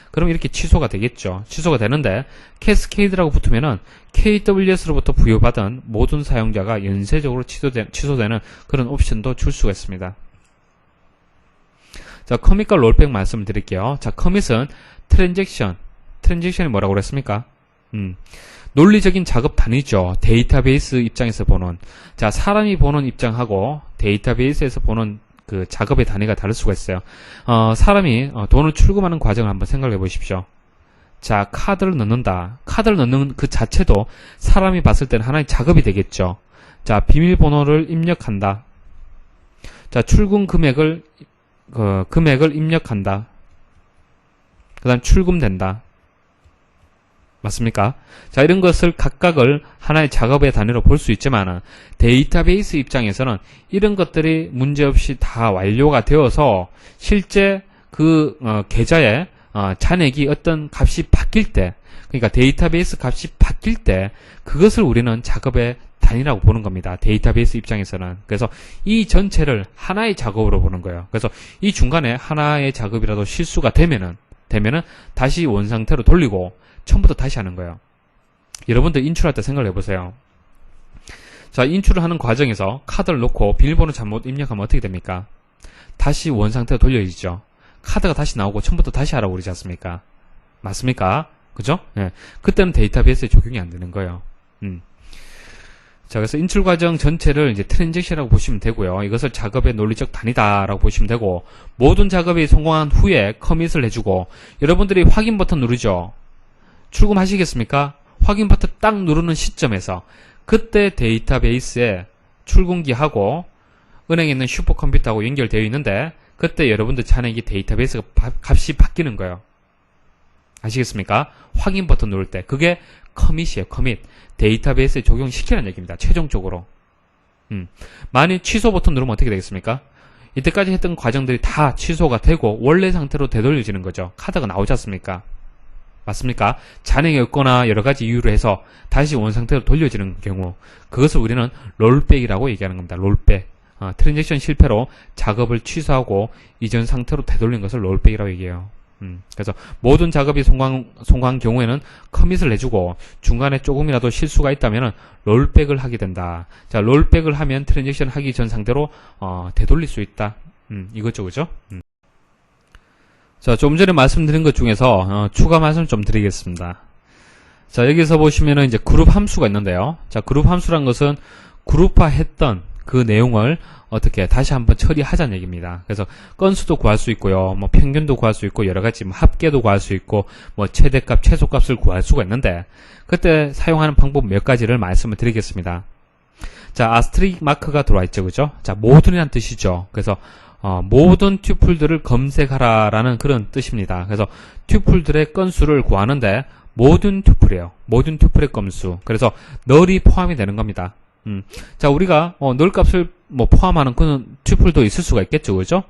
그럼 이렇게 취소가 되겠죠. 취소가 되는데 캐스케이드라고 붙으면은 KWS로부터 부여받은 모든 사용자가 연쇄적으로 취소되는 그런 옵션도 줄 수가 있습니다. 자, 커밋과 롤백 말씀을 드릴게요. 자, 커밋은 트랜잭션이 뭐라고 그랬습니까? 논리적인 작업 단위죠. 데이터베이스 입장에서 보는. 자, 사람이 보는 입장하고 데이터베이스에서 보는 그 작업의 단위가 다를 수가 있어요. 사람이 돈을 출금하는 과정을 한번 생각해 보십시오. 자, 카드를 넣는다. 카드를 넣는 그 자체도 사람이 봤을 때는 하나의 작업이 되겠죠. 자, 비밀번호를 입력한다. 자, 출금 금액을 입력한다. 그 다음 출금된다. 맞습니까? 자, 이런 것을 각각을 하나의 작업의 단위로 볼 수 있지만 데이터베이스 입장에서는 이런 것들이 문제없이 다 완료가 되어서 실제 그 계좌의 잔액이 어떤 값이 바뀔 때, 그러니까 데이터베이스 값이 바뀔 때 그것을 우리는 작업의 단위라고 보는 겁니다. 데이터베이스 입장에서는. 그래서 이 전체를 하나의 작업으로 보는 거예요. 그래서 이 중간에 하나의 작업이라도 실수가 되면은 다시 원상태로 돌리고 처음부터 다시 하는 거예요. 여러분들 인출할 때 생각을 해보세요. 자, 인출을 하는 과정에서 카드를 놓고 비밀번호 잘못 입력하면 어떻게 됩니까? 다시 원상태로 돌려지죠. 카드가 다시 나오고 처음부터 다시 하라고 그러지 않습니까? 맞습니까? 그죠? 예. 그때는 데이터베이스에 적용이 안 되는 거예요. 자, 그래서 인출 과정 전체를 이제 트랜잭션이라고 보시면 되고요. 이것을 작업의 논리적 단위다라고 보시면 되고, 모든 작업이 성공한 후에 커밋을 해주고, 여러분들이 확인 버튼 누르죠? 출금하시겠습니까? 확인 버튼 딱 누르는 시점에서 그때 데이터베이스에 출금기하고 은행에 있는 슈퍼컴퓨터하고 연결되어 있는데, 그때 여러분들 잔액이 데이터베이스가 값이 바뀌는 거예요. 아시겠습니까? 확인 버튼 누를 때 그게 커밋이에요. 커밋. 데이터베이스에 적용시키는 얘기입니다. 최종적으로. 만일 취소 버튼 누르면 어떻게 되겠습니까? 이때까지 했던 과정들이 다 취소가 되고 원래 상태로 되돌려지는 거죠. 카드가 나오지 않습니까? 맞습니까? 잔액이 없거나 여러 가지 이유로 해서 다시 원상태로 돌려지는 경우, 그것을 우리는 롤백이라고 얘기하는 겁니다. 롤백. 트랜잭션 실패로 작업을 취소하고 이전 상태로 되돌린 것을 롤백이라고 얘기해요. 그래서 모든 작업이 성공한 경우에는 커밋을 해주고 중간에 조금이라도 실수가 있다면 롤백을 하게 된다. 자, 롤백을 하면 트랜잭션 하기 전 상태로 되돌릴 수 있다. 이거죠, 그죠? 자, 조금 전에 말씀드린 것 중에서 추가 말씀 좀 드리겠습니다. 자, 여기서 보시면은 이제 그룹 함수가 있는데요. 자, 그룹 함수란 것은 그룹화했던 그 내용을 어떻게 다시 한번 처리하자는 얘기입니다. 그래서 건수도 구할 수 있고요, 뭐 평균도 구할 수 있고 여러 가지 뭐 합계도 구할 수 있고 뭐 최대값, 최소값을 구할 수가 있는데 그때 사용하는 방법 몇 가지를 말씀을 드리겠습니다. 자, 아스트릭 마크가 들어와 있죠, 그죠? 자, 모든이란 뜻이죠. 그래서 모든 튜플들을 검색하라라는 그런 뜻입니다. 그래서 튜플들의 건수를 구하는데 모든 튜플이에요. 모든 튜플의 건수. 그래서 널이 포함이 되는 겁니다. 자, 우리가 널 값을 뭐 포함하는 그런 튜플도 있을 수가 있겠죠, 그죠?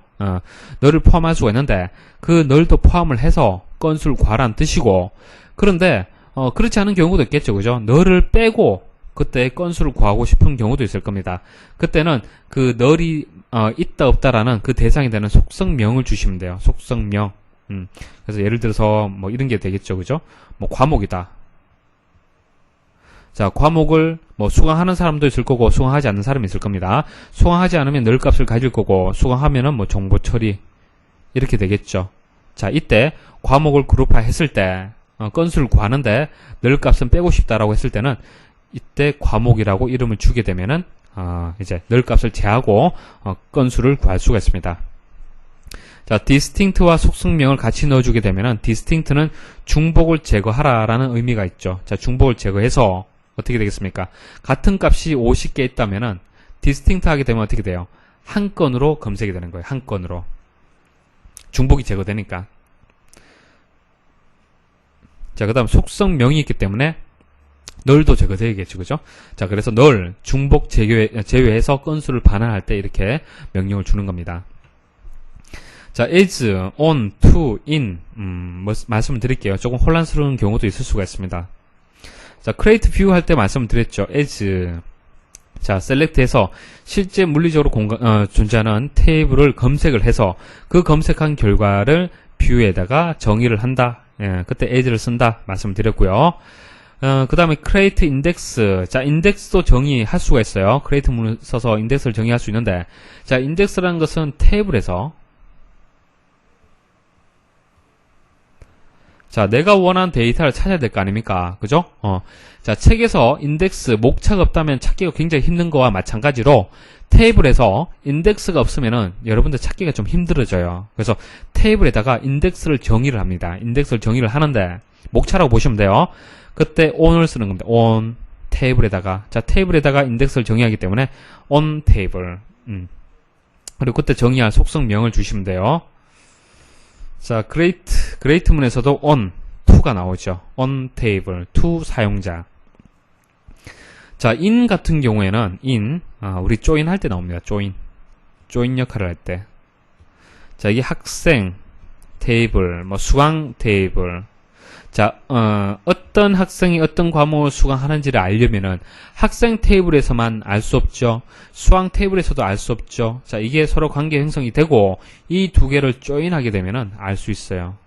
널을 포함할 수가 있는데 그 널도 포함을 해서 건수를 구하라는 뜻이고, 그런데 그렇지 않은 경우도 있겠죠, 그죠? 널을 빼고 그때 건수를 구하고 싶은 경우도 있을 겁니다. 그때는 그 널이 있다 없다라는 그 대상이 되는 속성명을 주시면 돼요. 속성명. 그래서 예를 들어서 뭐 이런 게 되겠죠, 그죠? 뭐 과목이다. 자, 과목을 뭐 수강하는 사람도 있을 거고 수강하지 않는 사람이 있을 겁니다. 수강하지 않으면 널 값을 가질 거고 수강하면은 뭐 정보 처리 이렇게 되겠죠. 자, 이때 과목을 그룹화 했을 때 건수를 구하는데 널 값은 빼고 싶다라고 했을 때는 이때 과목이라고 이름을 주게 되면은 이제 널 값을 제하고 건수를 구할 수가 있습니다. 자, distinct와 속성명을 같이 넣어주게 되면은 distinct는 중복을 제거하라라는 의미가 있죠. 자, 중복을 제거해서 어떻게 되겠습니까? 같은 값이 50개 있다면은 distinct 하게 되면 어떻게 돼요? 한 건으로 검색이 되는 거예요. 한 건으로. 중복이 제거되니까. 자, 그 다음 속성명이 있기 때문에 널도 제거되겠죠, 그죠? 자, 그래서 널, 중복 제외해서 건수를 반환할 때 이렇게 명령을 주는 겁니다. 자, as, on, to, in, 말씀을 드릴게요. 조금 혼란스러운 경우도 있을 수가 있습니다. 자, create view 할 때 말씀을 드렸죠. as. 자, select해서 실제 물리적으로 존재하는 테이블을 검색을 해서 그 검색한 결과를 view에다가 정의를 한다. 예, 그때 as를 쓴다. 말씀을 드렸고요. 그 다음에 create index. 자, 인덱스도 정의할 수가 있어요. create 문을 써서 인덱스를 정의할 수 있는데, 자, 인덱스라는 것은 테이블에서, 자, 내가 원하는 데이터를 찾아야 될 거 아닙니까? 그죠? 자, 책에서 인덱스, 목차가 없다면 찾기가 굉장히 힘든 거와 마찬가지로 테이블에서 인덱스가 없으면은 여러분들 찾기가 좀 힘들어져요. 그래서 테이블에다가 인덱스를 정의를 합니다. 인덱스를 정의를 하는데, 목차라고 보시면 돼요. 그때 on을 쓰는 겁니다. on, 테이블에다가. 자, 테이블에다가 인덱스를 정의하기 때문에 on table. 그리고 그때 정의할 속성명을 주시면 돼요. 자, create 문에서도 on, to가 나오죠. on table, to 사용자. 자, in 같은 경우에는 in, 우리 join 할 때 나옵니다. join 역할을 할 때. 자, 이게 학생 테이블, 뭐 수강 테이블. 자, 어떤 학생이 어떤 과목을 수강하는지를 알려면은 학생 테이블에서만 알 수 없죠. 수강 테이블에서도 알 수 없죠. 자, 이게 서로 관계 형성이 되고 이 두 개를 조인하게 되면은 알 수 있어요.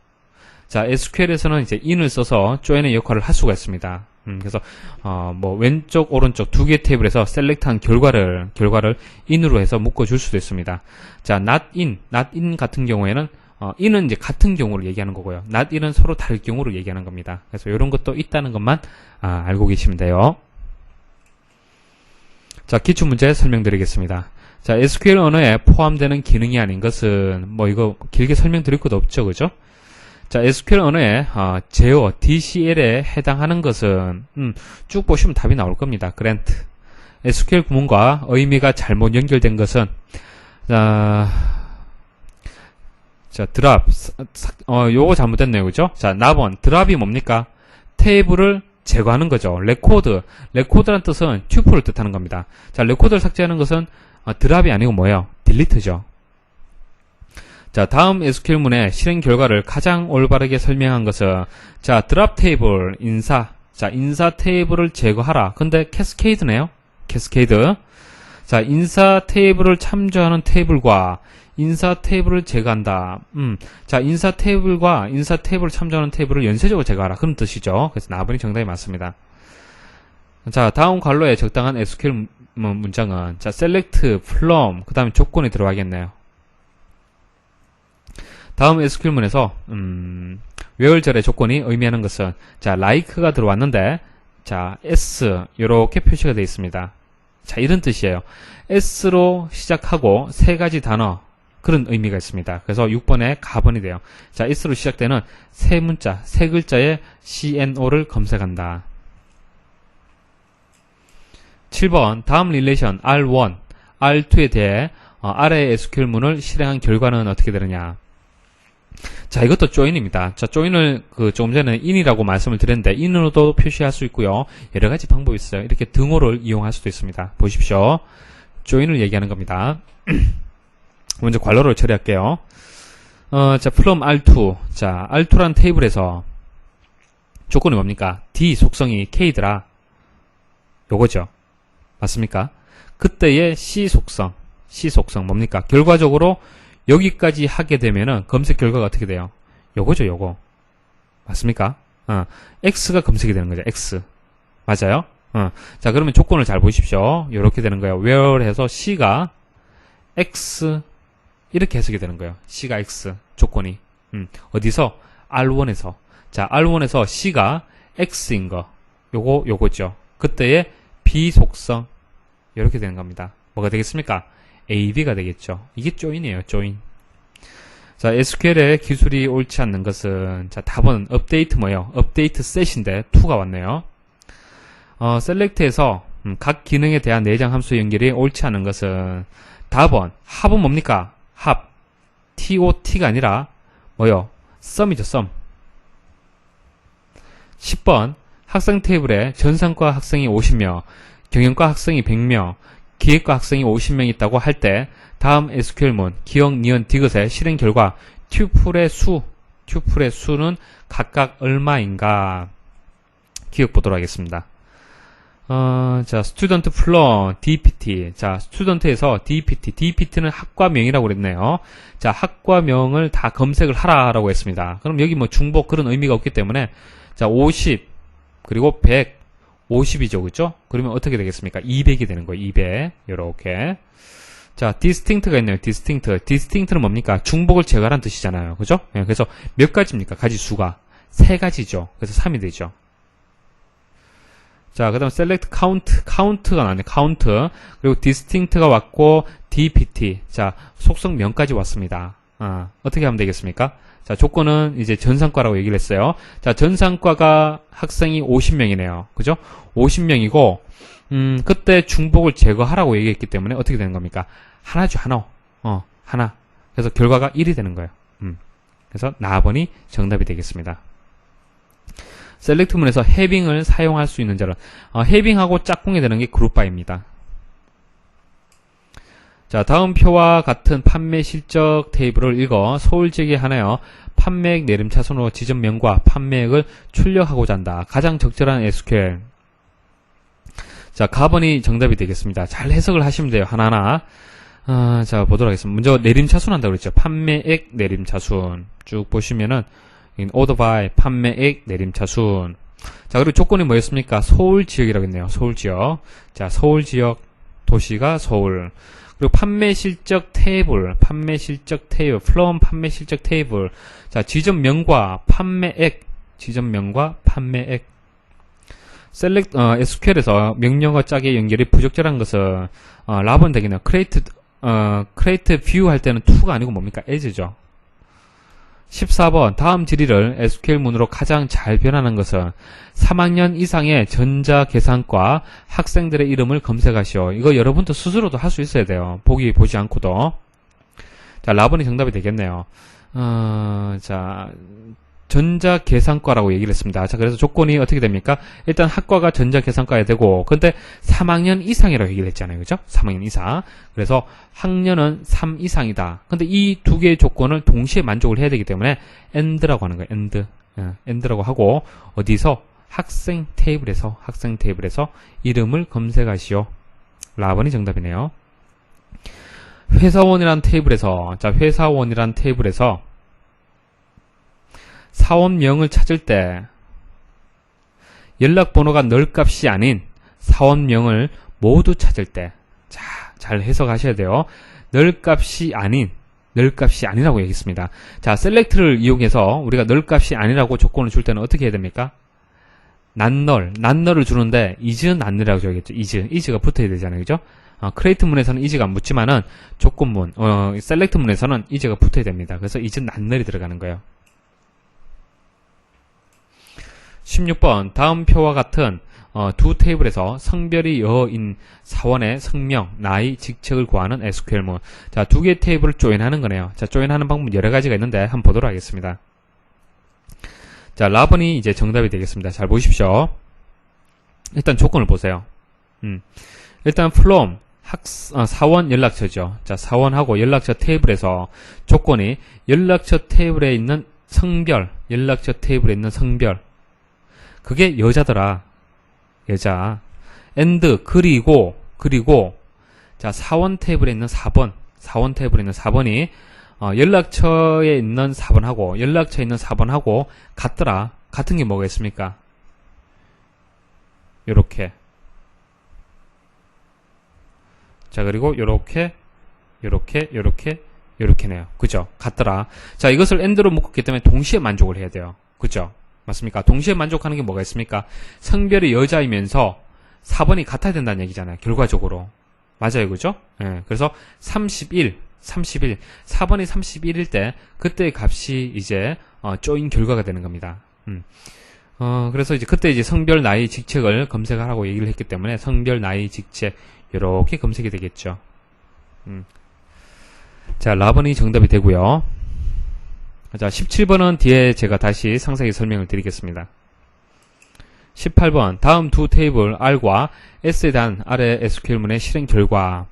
자, SQL에서는 이제 in을 써서 join의 역할을 할 수가 있습니다. 그래서 뭐 왼쪽 오른쪽 두 개 테이블에서 셀렉트한 결과를 in으로 해서 묶어줄 수도 있습니다. 자, not in 같은 경우에는 in은 이제 같은 경우를 얘기하는 거고요. not in은 서로 다를 경우를 얘기하는 겁니다. 그래서 이런 것도 있다는 것만 알고 계시면 돼요. 자, 기출문제 설명드리겠습니다. 자, SQL 언어에 포함되는 기능이 아닌 것은, 뭐, 이거 길게 설명드릴 것도 없죠, 그죠? 자, SQL 언어에, 제어, DCL에 해당하는 것은, 쭉 보시면 답이 나올 겁니다. grant. SQL 구문과 의미가 잘못 연결된 것은, 자, 드랍. 요거 잘못됐네요, 그죠? 자, 납원. 드랍이 뭡니까? 테이블을 제거하는 거죠. 레코드란 뜻은 튜플을 뜻하는 겁니다. 자, 레코드를 삭제하는 것은 드랍이 아니고 뭐예요? 딜리트죠. 자, 다음 SQL문의 실행 결과를 가장 올바르게 설명한 것은, 자, 드랍 테이블, 인사. 자, 인사 테이블을 제거하라. 근데 캐스케이드네요. 캐스케이드. 자, 인사 테이블을 참조하는 테이블과 인사 테이블을 제거한다. 자, 인사 테이블과 인사 테이블을 참조하는 테이블을 연쇄적으로 제거하라. 그런 뜻이죠. 그래서 나번이 정답이 맞습니다. 자, 다음 괄호에 적당한 SQL 문장은, 자, select, from, 그 다음에 조건이 들어가겠네요. 다음 SQL문에서, where절의 조건이 의미하는 것은, 자, like가 들어왔는데, 자, s, 요렇게 표시가 되어 있습니다. 자, 이런 뜻이에요. s로 시작하고 세 가지 단어, 그런 의미가 있습니다. 그래서 6번에 가번이 돼요. 자, s로 시작되는 세 문자, 세 글자의 CNO를 검색한다. 7번, 다음 릴레이션 R1, R2에 대해 아래의 SQL문을 실행한 결과는 어떻게 되느냐. 자, 이것도 조인입니다. 자, 조인을 조금 전에 in이라고 말씀을 드렸는데 in으로도 표시할 수 있고요. 여러 가지 방법이 있어요. 이렇게 등호를 이용할 수도 있습니다. 보십시오. 조인을 얘기하는 겁니다. 먼저 괄호를 처리할게요. 자, from R2. 자, R2란 테이블에서 조건이 뭡니까? D 속성이 K더라. 요거죠. 맞습니까? 그때의 C 속성 뭡니까? 결과적으로 여기까지 하게 되면은 검색 결과가 어떻게 돼요? 요거죠, 요거. 맞습니까? X가 검색이 되는 거죠, X. 맞아요? 자, 그러면 조건을 잘 보십시오. 요렇게 되는 거예요. where 해서 C가 X, 이렇게 해석이 되는 거예요. C가 X, 조건이. 어디서? R1에서. 자, R1에서 C가 X인 거. 요거죠. 그때의 B 속성. 요렇게 되는 겁니다. 뭐가 되겠습니까? AB가 되겠죠. 이게 조인이에요, 조인. 자, SQL의 기술이 옳지 않는 것은, 자, 답은 업데이트 뭐예요? 업데이트 셋인데 2가 왔네요. select에서 각 기능에 대한 내장 함수 연결이 옳지 않은 것은, 답은 합은 뭡니까? 합. TOT가 아니라 뭐요? sum이죠, sum. 10번, 학생 테이블에 전산과 학생이 50명, 경영과 학생이 100명, 기획과 학생이 50명 있다고 할 때 다음 SQL문 기억, 니은, 디귿의 실행 결과 튜플의 수는 각각 얼마인가 기억 보도록 하겠습니다. 자, student 플럼 DPT. 자, 스튜던트에서 DPT는 학과명이라고 그랬네요. 자, 학과명을 다 검색을 하라라고 했습니다. 그럼 여기 뭐 중복 그런 의미가 없기 때문에, 자, 50 그리고 100 50이죠, 그죠? 그러면 어떻게 되겠습니까? 200이 되는 거예요, 200. 요렇게. 자, distinct가 있네요, distinct는 뭡니까? 중복을 제거하라는 뜻이잖아요, 그죠? 네, 그래서 몇 가지입니까? 가지 수가. 3가지죠. 그래서 3이 되죠. 자, 그 다음 select count가 나왔네, count. 그리고 distinct가 왔고, DPT. 자, 속성명까지 왔습니다. 어떻게 하면 되겠습니까? 자, 조건은 이제 전산과라고 얘기를 했어요. 자, 전산과가 학생이 50명이네요. 그죠? 50명이고, 그때 중복을 제거하라고 얘기했기 때문에 어떻게 되는 겁니까? 하나죠, 하나. 그래서 결과가 1이 되는 거예요. 그래서 나번이 정답이 되겠습니다. 셀렉트문에서 해빙을 사용할 수 있는 자는, 해빙하고 짝꿍이 되는 게 그룹바입니다. 자, 다음 표와 같은 판매 실적 테이블을 읽어 서울 지역에 한하여 판매액 내림차순으로 지점명과 판매액을 출력하고자 한다. 가장 적절한 SQL. 자, 가번이 정답이 되겠습니다. 잘 해석을 하시면 돼요. 하나하나. 자, 보도록 하겠습니다. 먼저 내림차순 한다고 그랬죠. 판매액 내림차순. 쭉 보시면은 order by 판매액 내림차순. 자, 그리고 조건이 뭐였습니까? 서울 지역이라고 했네요. 서울 지역. 자, 서울 지역 도시가 서울. 그리고 판매 실적 테이블, 플럼 판매 실적 테이블. 자, 지점명과 판매액. SQL에서 명령어 짝의 연결이 부적절한 것은 라본이 되겠네요. create view 할 때는 to가 아니고 뭡니까? as죠. 14번 다음 질의를 SQL문으로 가장 잘 변하는 것은 3학년 이상의 전자계산과 학생들의 이름을 검색하시오. 이거 여러분도 스스로도 할 수 있어야 돼요. 보지 않고도. 자, 라본이 정답이 되겠네요. 자, 전자계산과라고 얘기를 했습니다. 자, 그래서 조건이 어떻게 됩니까? 일단 학과가 전자계산과에 되고, 근데 3학년 이상이라고 얘기를 했잖아요. 그죠? 3학년 이상. 그래서 학년은 3 이상이다. 근데 이 두 개의 조건을 동시에 만족을 해야 되기 때문에 and라고 하는 거예요. and라고 하고, 어디서? 학생 테이블에서 이름을 검색하시오. 라본이 정답이네요. 회사원이란 테이블에서, 자, 회사원이란 테이블에서 사원명을 찾을 때 연락번호가 널 값이 아닌 사원명을 모두 찾을 때, 자, 잘 해석하셔야 돼요. 널 값이 아니라고 얘기했습니다. 자, select를 이용해서 우리가 널 값이 아니라고 조건을 줄 때는 어떻게 해야 됩니까? 난널을 주는데 is는 난널이라고 줘야겠죠. is가 붙어야 되잖아요. 그죠? create 문에서는 is가 안 붙지만은 조건문, select 문에서는 is가 붙어야 됩니다. 그래서 is는 난널이 들어가는 거예요. 16번 다음 표와 같은 두 테이블에서 성별이 여인 사원의 성명, 나이, 직책을 구하는 SQL문. 자, 두 개의 테이블을 조인하는 거네요. 자, 조인하는 방법 여러 가지가 있는데 한번 보도록 하겠습니다. 자, 라본이 이제 정답이 되겠습니다. 잘 보십시오. 일단 조건을 보세요. 일단 from 사원 연락처죠. 자, 사원하고 연락처 테이블에서 조건이 연락처 테이블에 있는 성별, 그게 여자더라. 여자. and 그리고 자, 사원 테이블에 있는 4번이 연락처에 있는 4번하고 같더라. 같은 게 뭐가 있습니까? 요렇게. 자, 그리고 요렇게네요. 그죠? 같더라. 자, 이것을 and로 묶었기 때문에 동시에 만족을 해야 돼요. 그죠? 맞습니까? 동시에 만족하는 게 뭐가 있습니까? 성별이 여자이면서 4번이 같아야 된다는 얘기잖아요. 결과적으로. 맞아요. 그죠? 예. 그래서 31. 4번이 31일 때 그때의 값이 이제 조인 결과가 되는 겁니다. 그래서 이제 그때 이제 성별, 나이, 직책을 검색하라고 얘기를 했기 때문에 성별, 나이, 직책 이렇게 검색이 되겠죠. 자, 라본이 정답이 되고요. 자, 17번은 뒤에 제가 다시 상세히 설명을 드리겠습니다. 18번 다음 두 테이블 R과 S에 대한 아래 SQL문의 실행 결과.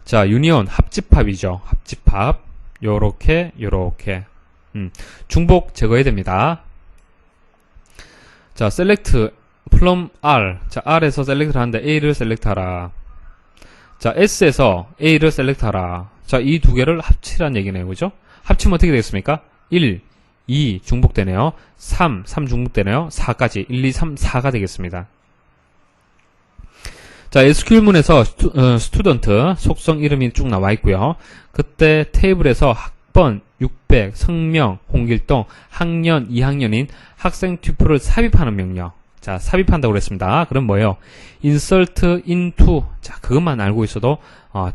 자, 유니온 합집합이죠. 합집합. 요렇게. 중복 제거해야 됩니다. 자, select from R. 자, R에서 select를 하는데 A를 select하라. 자, S에서 A를 select하라. 자, 이 두 개를 합치라는 얘기네요. 그죠? 합치면 어떻게 되겠습니까? 1, 2 중복되네요. 3 중복되네요. 4까지 1, 2, 3, 4가 되겠습니다. 자, SQL문에서 스튜던트 속성 이름이 쭉 나와 있고요. 그때 테이블에서 학번 600, 성명, 홍길동, 학년 2학년인 학생 튜플을 삽입하는 명령. 자, 삽입한다고 그랬습니다. 그럼 뭐예요? insert into. 자, 그것만 알고 있어도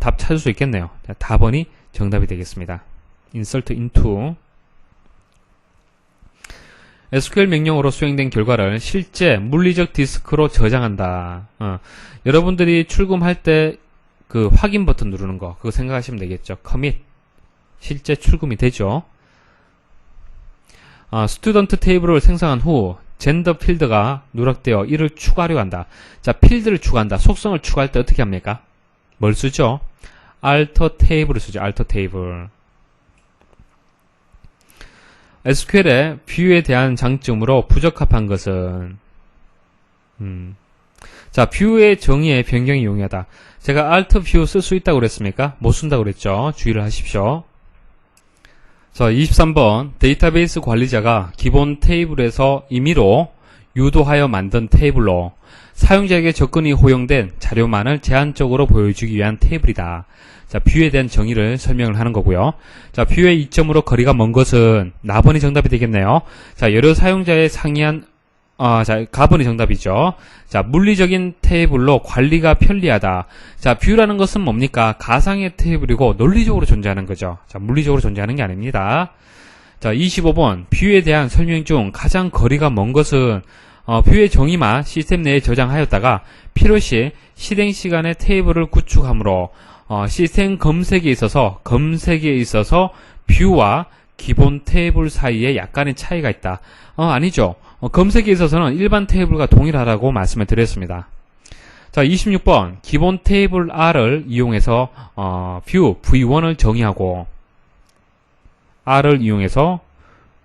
답 찾을 수 있겠네요. 자, 답번이 정답이 되겠습니다. insert into. SQL 명령으로 수행된 결과를 실제 물리적 디스크로 저장한다. 여러분들이 출금할 때 그 확인 버튼 누르는 거 그거 생각하시면 되겠죠. commit. 실제 출금이 되죠. 스튜던트 테이블을 생성한 후 젠더 필드가 누락되어 이를 추가하려 한다. 자, 필드를 추가한다. 속성을 추가할 때 어떻게 합니까? 뭘 쓰죠? alter table을 쓰죠. alter table. SQL의 뷰에 대한 장점으로 부적합한 것은 자, 뷰의 정의의 변경이 용이하다. 제가 alt 뷰 쓸 수 있다고 그랬습니까? 못 쓴다고 그랬죠. 주의를 하십시오. 자, 23번 데이터베이스 관리자가 기본 테이블에서 임의로 유도하여 만든 테이블로 사용자에게 접근이 허용된 자료만을 제한적으로 보여주기 위한 테이블이다. 자, 뷰에 대한 정의를 설명을 하는 거고요. 자, 뷰의 이점으로 거리가 먼 것은 나번이 정답이 되겠네요. 자, 여러 사용자의 상이한 자, 가번이 정답이죠. 자, 물리적인 테이블로 관리가 편리하다. 자, 뷰라는 것은 뭡니까? 가상의 테이블이고 논리적으로 존재하는 거죠. 자, 물리적으로 존재하는 게 아닙니다. 자, 25번. 뷰에 대한 설명 중 가장 거리가 먼 것은 뷰의 정의만 시스템 내에 저장하였다가 필요시 실행 시간에 테이블을 구축하므로 시스템 검색에 있어서 뷰와 기본 테이블 사이에 약간의 차이가 있다. 아니죠. 검색에 있어서는 일반 테이블과 동일하다고 말씀을 드렸습니다. 자, 26번. 기본 테이블 R을 이용해서 뷰 V1을 정의하고 R을 이용해서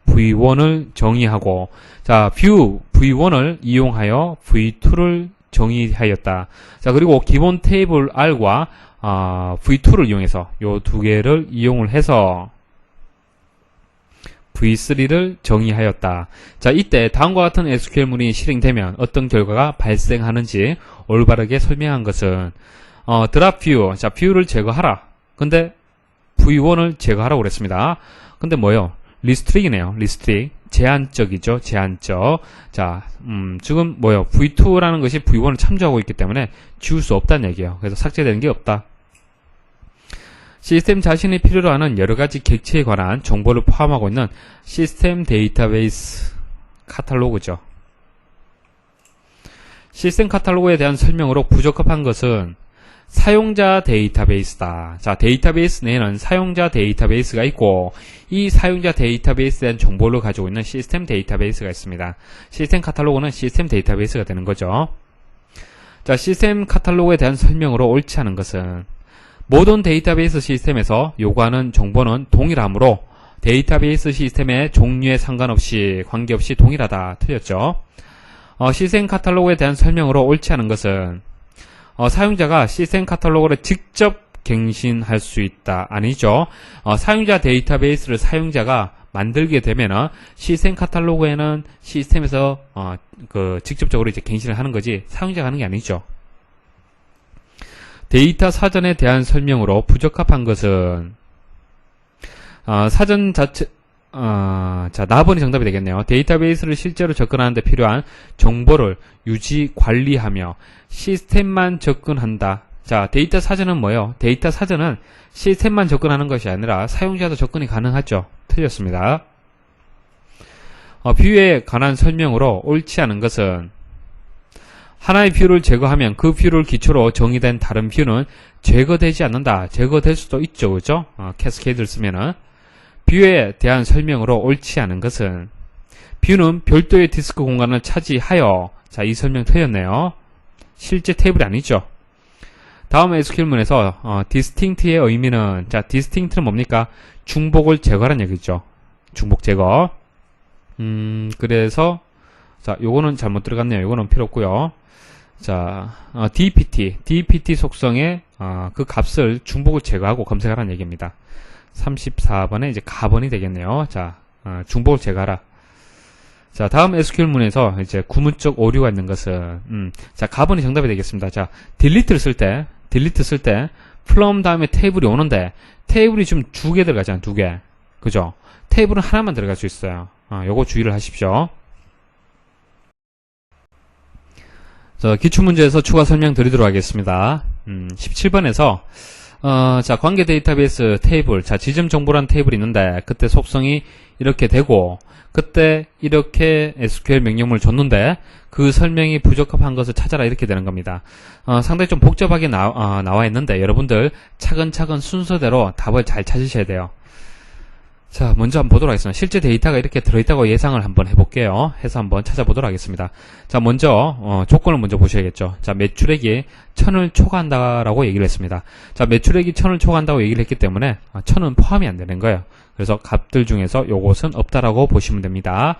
V1을 정의하고 자, 뷰 V1을 이용하여 V2를 정의하였다. 자, 그리고 기본 테이블 R과 V2를 이용해서 요 두 개를 이용을 해서 V3를 정의하였다. 자, 이때 다음과 같은 SQL문이 실행되면 어떤 결과가 발생하는지 올바르게 설명한 것은 드랍 뷰, 자, 뷰를 제거하라. 근데 V1을 제거하라고 그랬습니다. 근데 뭐요? 리스트릭이네요. 리스트릭. 제한적이죠. 제한적. 자, 지금 뭐요? V2라는 것이 V1을 참조하고 있기 때문에 지울 수 없다는 얘기예요. 그래서 삭제되는 게 없다. 시스템 자신이 필요로 하는 여러가지 객체에 관한 정보를 포함하고 있는 시스템 데이터베이스 카탈로그죠. 시스템 카탈로그에 대한 설명으로 부적합한 것은 사용자 데이터베이스다. 자, 데이터베이스 내에는 사용자 데이터베이스가 있고 이 사용자 데이터베이스에 대한 정보를 가지고 있는 시스템 데이터베이스가 있습니다. 시스템 카탈로그는 시스템 데이터베이스가 되는 거죠. 자, 시스템 카탈로그에 대한 설명으로 옳지 않은 것은 모든 데이터베이스 시스템에서 요구하는 정보는 동일하므로 데이터베이스 시스템의 종류에 상관없이 관계없이 동일하다. 틀렸죠. 시스템 카탈로그에 대한 설명으로 옳지 않은 것은 사용자가 시스템 카탈로그를 직접 갱신할 수 있다. 아니죠. 사용자 데이터베이스를 사용자가 만들게 되면은 시스템 카탈로그에는 시스템에서 직접적으로 이제 갱신을 하는 거지 사용자가 하는 게 아니죠. 데이터 사전에 대한 설명으로 부적합한 것은 사전 자체 자, 나번이 정답이 되겠네요. 데이터베이스를 실제로 접근하는 데 필요한 정보를 유지, 관리하며 시스템만 접근한다. 자, 데이터 사전은 뭐예요? 데이터 사전은 시스템만 접근하는 것이 아니라 사용자도 접근이 가능하죠. 틀렸습니다. 뷰에 관한 설명으로 옳지 않은 것은 하나의 뷰를 제거하면 그 뷰를 기초로 정의된 다른 뷰는 제거되지 않는다. 제거될 수도 있죠. 그죠? 캐스케이드를 쓰면은 뷰에 대한 설명으로 옳지 않은 것은 뷰는 별도의 디스크 공간을 차지하여 자, 이 설명 틀렸네요. 실제 테이블이 아니죠. 다음 SQL문에서 distinct의 의미는 자, distinct는 뭡니까? 중복을 제거하는 얘기죠. 중복 제거. 그래서 자, 요거는 잘못 들어갔네요. 요거는 필요 없고요. 자, DPT 속성의 그 값을 중복을 제거하고 검색하라는 얘기입니다. 34번에 이제 가번이 되겠네요. 자, 중복을 제거하라. 자, 다음 SQL문에서 이제 구문적 오류가 있는 것은, 자, 가번이 정답이 되겠습니다. 자, 딜리트 쓸 때, 플럼 다음에 테이블이 오는데, 테이블이 지금 2개 들어가잖아요. 2개. 그죠? 테이블은 하나만 들어갈 수 있어요. 요거 주의를 하십시오. 자, 기출문제에서 추가 설명 드리도록 하겠습니다. 17번에서, 자, 관계 데이터베이스 테이블, 자, 지점 정보란 테이블이 있는데, 그때 속성이 이렇게 되고, 그때 이렇게 SQL 명령문을 줬는데, 그 설명이 부적합한 것을 찾아라 이렇게 되는 겁니다. 상당히 좀 복잡하게 나와 있는데, 여러분들 차근차근 순서대로 답을 잘 찾으셔야 돼요. 자, 먼저 한번 보도록 하겠습니다. 실제 데이터가 이렇게 들어있다고 예상을 한번 해볼게요. 해서 한번 찾아보도록 하겠습니다. 자, 먼저 조건을 먼저 보셔야겠죠. 자, 매출액이 1000을 초과한다라고 얘기를 했습니다. 자, 매출액이 1000을 초과한다고 얘기를 했기 때문에 1000은 포함이 안 되는 거예요. 그래서 값들 중에서 요것은 없다라고 보시면 됩니다.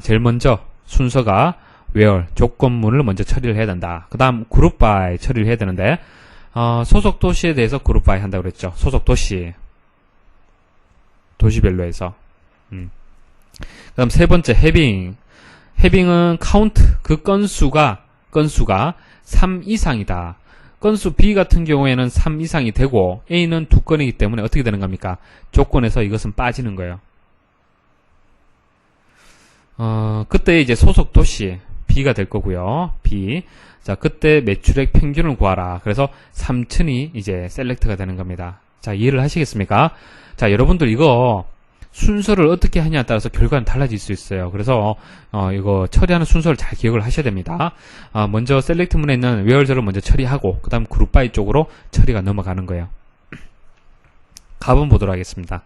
제일 먼저 순서가 where 조건문을 먼저 처리를 해야 된다. 그 다음 group by 처리를 해야 되는데 소속 도시에 대해서 group by 한다고 그랬죠. 소속 도시별로 해서. 그 다음 세 번째, having은 count, 그 건수가 3 이상이다. 건수 B 같은 경우에는 3 이상이 되고, A는 2건이기 때문에 어떻게 되는 겁니까? 조건에서 이것은 빠지는 거예요. 그때 이제 소속 도시, B가 될 거고요. B. 자, 그때 매출액 평균을 구하라. 그래서 3000이 이제 셀렉트가 되는 겁니다. 자, 이해를 하시겠습니까? 자, 여러분들 이거 순서를 어떻게 하냐에 따라서 결과는 달라질 수 있어요. 그래서 이거 처리하는 순서를 잘 기억을 하셔야 됩니다. 먼저 셀렉트문에 있는 where's를 먼저 처리하고 그 다음 그룹 바이 쪽으로 처리가 넘어가는 거예요. 값은 보도록 하겠습니다.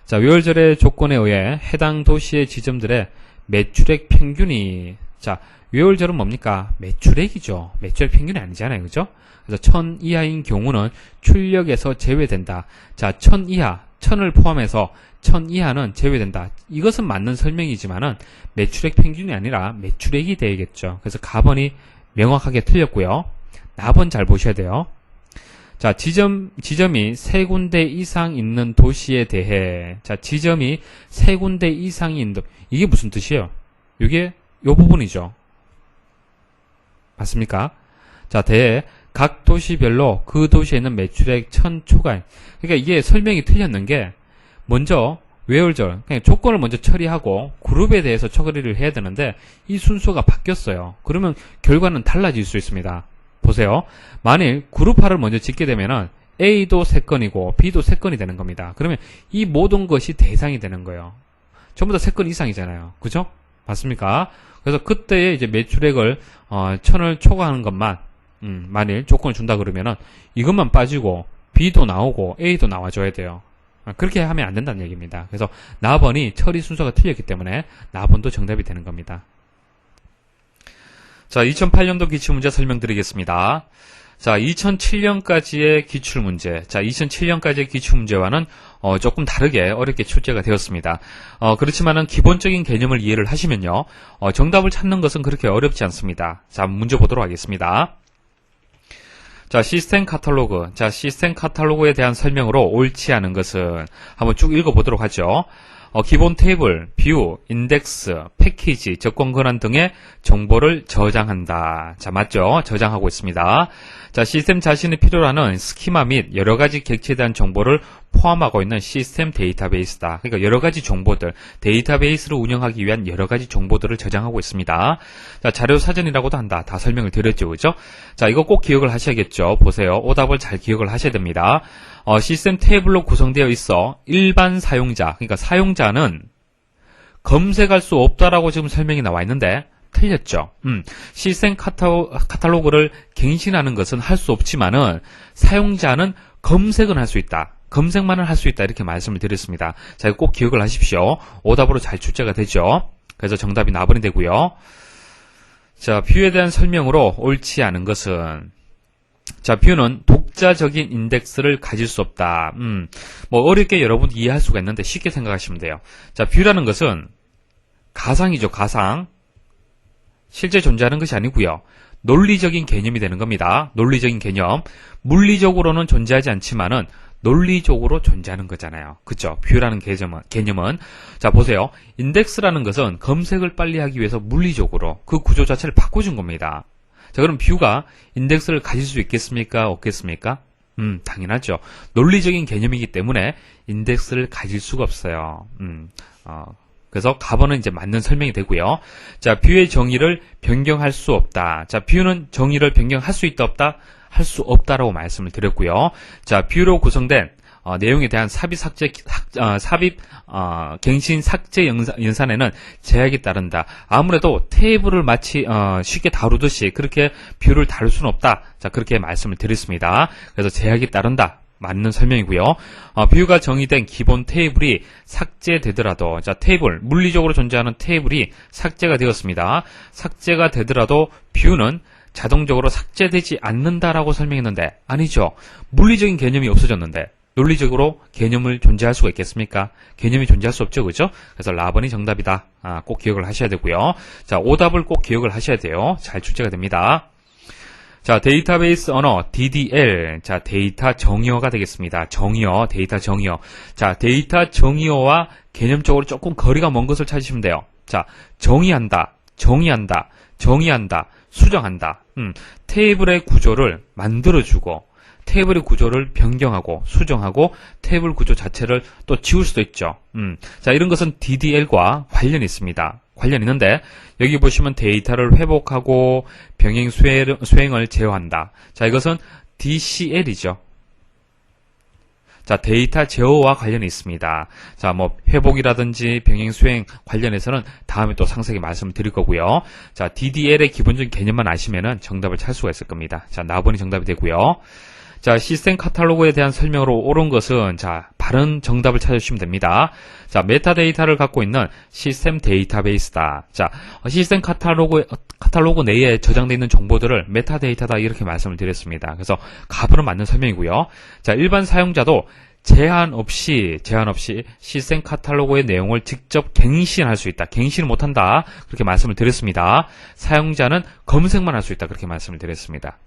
자, where's의 조건에 의해 해당 도시의 지점들의 매출액 평균이, 자, where's는 뭡니까? 매출액이죠. 매출액 평균이 아니잖아요. 그죠? 그래서 1000 이하인 경우는 출력에서 제외된다. 자, 1000 이하, 1000을 포함해서 1000 이하는 제외된다. 이것은 맞는 설명이지만은 매출액 평균이 아니라 매출액이 되겠죠. 그래서 가번이 명확하게 틀렸고요. 납은 잘 보셔야 돼요. 자, 지점이 3군데 이상 있는 도시에 대해, 자, 지점이 3군데 이상이 있는 이게 무슨 뜻이에요? 이게 요 부분이죠. 맞습니까? 자, 대해 각 도시별로 그 도시에 있는 매출액 1000 초과. 그러니까 이게 설명이 틀렸는 게, 먼저 where's를 그냥 조건을 먼저 처리하고 그룹에 대해서 처리를 해야 되는데 이 순서가 바뀌었어요. 그러면 결과는 달라질 수 있습니다. 보세요. 만일 그룹화를 먼저 짓게 되면은 A도 3건이고 B도 3건이 되는 겁니다. 그러면 이 모든 것이 대상이 되는 거예요. 전부 다 3건 이상이잖아요. 그죠? 맞습니까? 그래서 그때에 이제 매출액을 1000을 초과하는 것만 만일 조건을 준다 그러면은 이것만 빠지고 B도 나오고 A도 나와줘야 돼요. 그렇게 하면 안 된다는 얘기입니다. 그래서 나번이 처리 순서가 틀렸기 때문에 나번도 정답이 되는 겁니다. 자, 2008년도 기출문제 설명드리겠습니다. 자, 2007년까지의 기출문제. 자, 2007년까지의 기출문제와는 조금 다르게 어렵게 출제가 되었습니다. 그렇지만은 기본적인 개념을 이해를 하시면요. 정답을 찾는 것은 그렇게 어렵지 않습니다. 자, 문제 보도록 하겠습니다. 자, 시스템 카탈로그. 자, 시스템 카탈로그에 대한 설명으로 옳지 않은 것은 한번 쭉 읽어보도록 하죠. 기본 테이블, 뷰, 인덱스, 패키지, 접근 권한 등의 정보를 저장한다. 자, 맞죠? 저장하고 있습니다. 자, 시스템 자신이 필요로 하는 스키마 및 여러가지 객체에 대한 정보를 포함하고 있는 시스템 데이터베이스다. 그러니까 여러가지 정보들, 데이터베이스를 운영하기 위한 여러가지 정보들을 저장하고 있습니다. 자, 자료 사전이라고도 한다. 다 설명을 드렸죠. 그죠? 자, 이거 꼭 기억을 하셔야겠죠. 보세요. 오답을 잘 기억을 하셔야 됩니다. 시스템 테이블로 구성되어 있어 일반 사용자, 그러니까 사용자는 검색할 수 없다라고 지금 설명이 나와 있는데 틀렸죠. 시스템 카탈로그를 갱신하는 것은 할 수 없지만은 사용자는 검색은 할 수 있다. 검색만은 할 수 있다. 이렇게 말씀을 드렸습니다. 자, 이거 꼭 기억을 하십시오. 오답으로 잘 출제가 되죠. 그래서 정답이 나번이 되고요. 자, 뷰에 대한 설명으로 옳지 않은 것은, 자, 뷰는 독자적인 인덱스를 가질 수 없다. 뭐 어렵게 여러분 이해할 수가 있는데 쉽게 생각하시면 돼요. 자, 뷰라는 것은 가상이죠. 가상. 실제 존재하는 것이 아니고요. 논리적인 개념이 되는 겁니다. 논리적인 개념. 물리적으로는 존재하지 않지만은 논리적으로 존재하는 거잖아요. 그쵸? 뷰라는 개념은. 자, 보세요. 인덱스라는 것은 검색을 빨리 하기 위해서 물리적으로 그 구조 자체를 바꿔준 겁니다. 자, 그럼 뷰가 인덱스를 가질 수 있겠습니까? 없겠습니까? 당연하죠. 논리적인 개념이기 때문에 인덱스를 가질 수가 없어요. 그래서 가번은 이제 맞는 설명이 되고요. 자, 뷰의 정의를 변경할 수 없다. 자, 뷰는 정의를 변경할 수 있다, 없다? 할 수 없다라고 말씀을 드렸고요. 자, 뷰로 구성된 내용에 대한 갱신 삭제 연산에는 제약이 따른다. 아무래도 테이블을 마치 쉽게 다루듯이 그렇게 뷰를 다룰 수는 없다. 자, 그렇게 말씀을 드렸습니다. 그래서 제약이 따른다. 맞는 설명이고요. 뷰가 정의된 기본 테이블이 삭제되더라도, 자, 테이블, 물리적으로 존재하는 테이블이 삭제가 되었습니다. 삭제가 되더라도 뷰는 자동적으로 삭제되지 않는다라고 설명했는데 아니죠. 물리적인 개념이 없어졌는데 논리적으로 개념을 존재할 수가 있겠습니까? 개념이 존재할 수 없죠. 그죠? 그래서 라번이 정답이다. 꼭 기억을 하셔야 되고요. 자, 오답을 꼭 기억을 하셔야 돼요. 잘 출제가 됩니다. 자, 데이터베이스 언어 DDL. 자, 데이터 정의어가 되겠습니다. 정의어, 데이터 정의어. 자, 데이터 정의어와 개념적으로 조금 거리가 먼 것을 찾으시면 돼요. 자, 정의한다, 수정한다. 테이블의 구조를 만들어주고 테이블의 구조를 변경하고 수정하고 테이블 구조 자체를 또 지울 수도 있죠. 자, 이런 것은 DDL과 관련이 있습니다. 관련 있는데 여기 보시면 데이터를 회복하고 병행 수행을 제어한다. 자, 이것은 DCL이죠. 자, 데이터 제어와 관련이 있습니다. 자, 뭐 회복이라든지 병행 수행 관련해서는 다음에 또 상세하게 말씀을 드릴 거고요. 자, DDL의 기본적인 개념만 아시면은 정답을 찾을 수가 있을 겁니다. 자, 나번이 정답이 되고요. 자, 시스템 카탈로그에 대한 설명으로 옳은 것은 자, 바른 정답을 찾으시면 됩니다. 자, 메타데이터를 갖고 있는 시스템 데이터베이스다. 자, 시스템 카탈로그 내에 저장되어 있는 정보들을 메타데이터다 이렇게 말씀을 드렸습니다. 그래서 가부는 맞는 설명이고요. 자, 일반 사용자도 제한 없이 시스템 카탈로그의 내용을 직접 갱신할 수 있다. 갱신을 못한다. 그렇게 말씀을 드렸습니다. 사용자는 검색만 할 수 있다. 그렇게 말씀을 드렸습니다.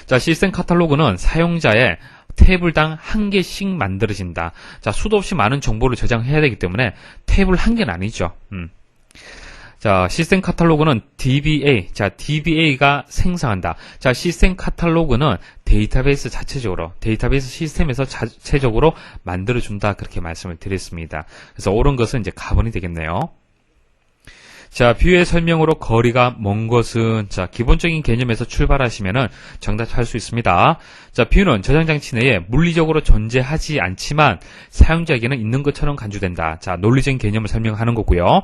자, 시스템 카탈로그는 사용자의 테이블당 한 개씩 만들어진다. 자, 수도 없이 많은 정보를 저장해야 되기 때문에 테이블 한 개는 아니죠. 자, 시스템 카탈로그는 DBA. 자, DBA가 생성한다. 자, 시스템 카탈로그는 데이터베이스 자체적으로, 데이터베이스 시스템에서 자체적으로 만들어준다. 그렇게 말씀을 드렸습니다. 그래서 옳은 것은 이제 가번이 되겠네요. 자, 뷰의 설명으로 거리가 먼 것은, 자, 기본적인 개념에서 출발하시면은 정답할 수 있습니다. 자, 뷰는 저장장치 내에 물리적으로 존재하지 않지만 사용자에게는 있는 것처럼 간주된다. 자, 논리적인 개념을 설명하는 거고요.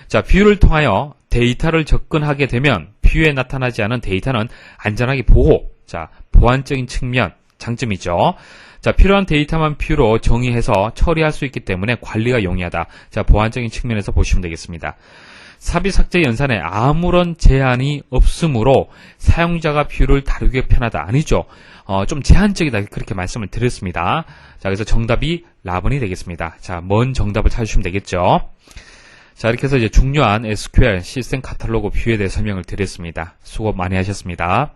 자, 뷰를 통하여 데이터를 접근하게 되면 뷰에 나타나지 않은 데이터는 안전하게 보호, 자, 보안적인 측면, 장점이죠. 자, 필요한 데이터만 뷰로 정의해서 처리할 수 있기 때문에 관리가 용이하다. 자, 보안적인 측면에서 보시면 되겠습니다. 삽입 삭제 연산에 아무런 제한이 없으므로 사용자가 뷰를 다루기에 편하다. 아니죠. 좀 제한적이다. 그렇게 말씀을 드렸습니다. 자, 그래서 정답이 라번이 되겠습니다. 자, 먼 정답을 찾으시면 되겠죠. 자, 이렇게 해서 이제 중요한 SQL 시스템 카탈로그 뷰에 대해 설명을 드렸습니다. 수고 많이 하셨습니다.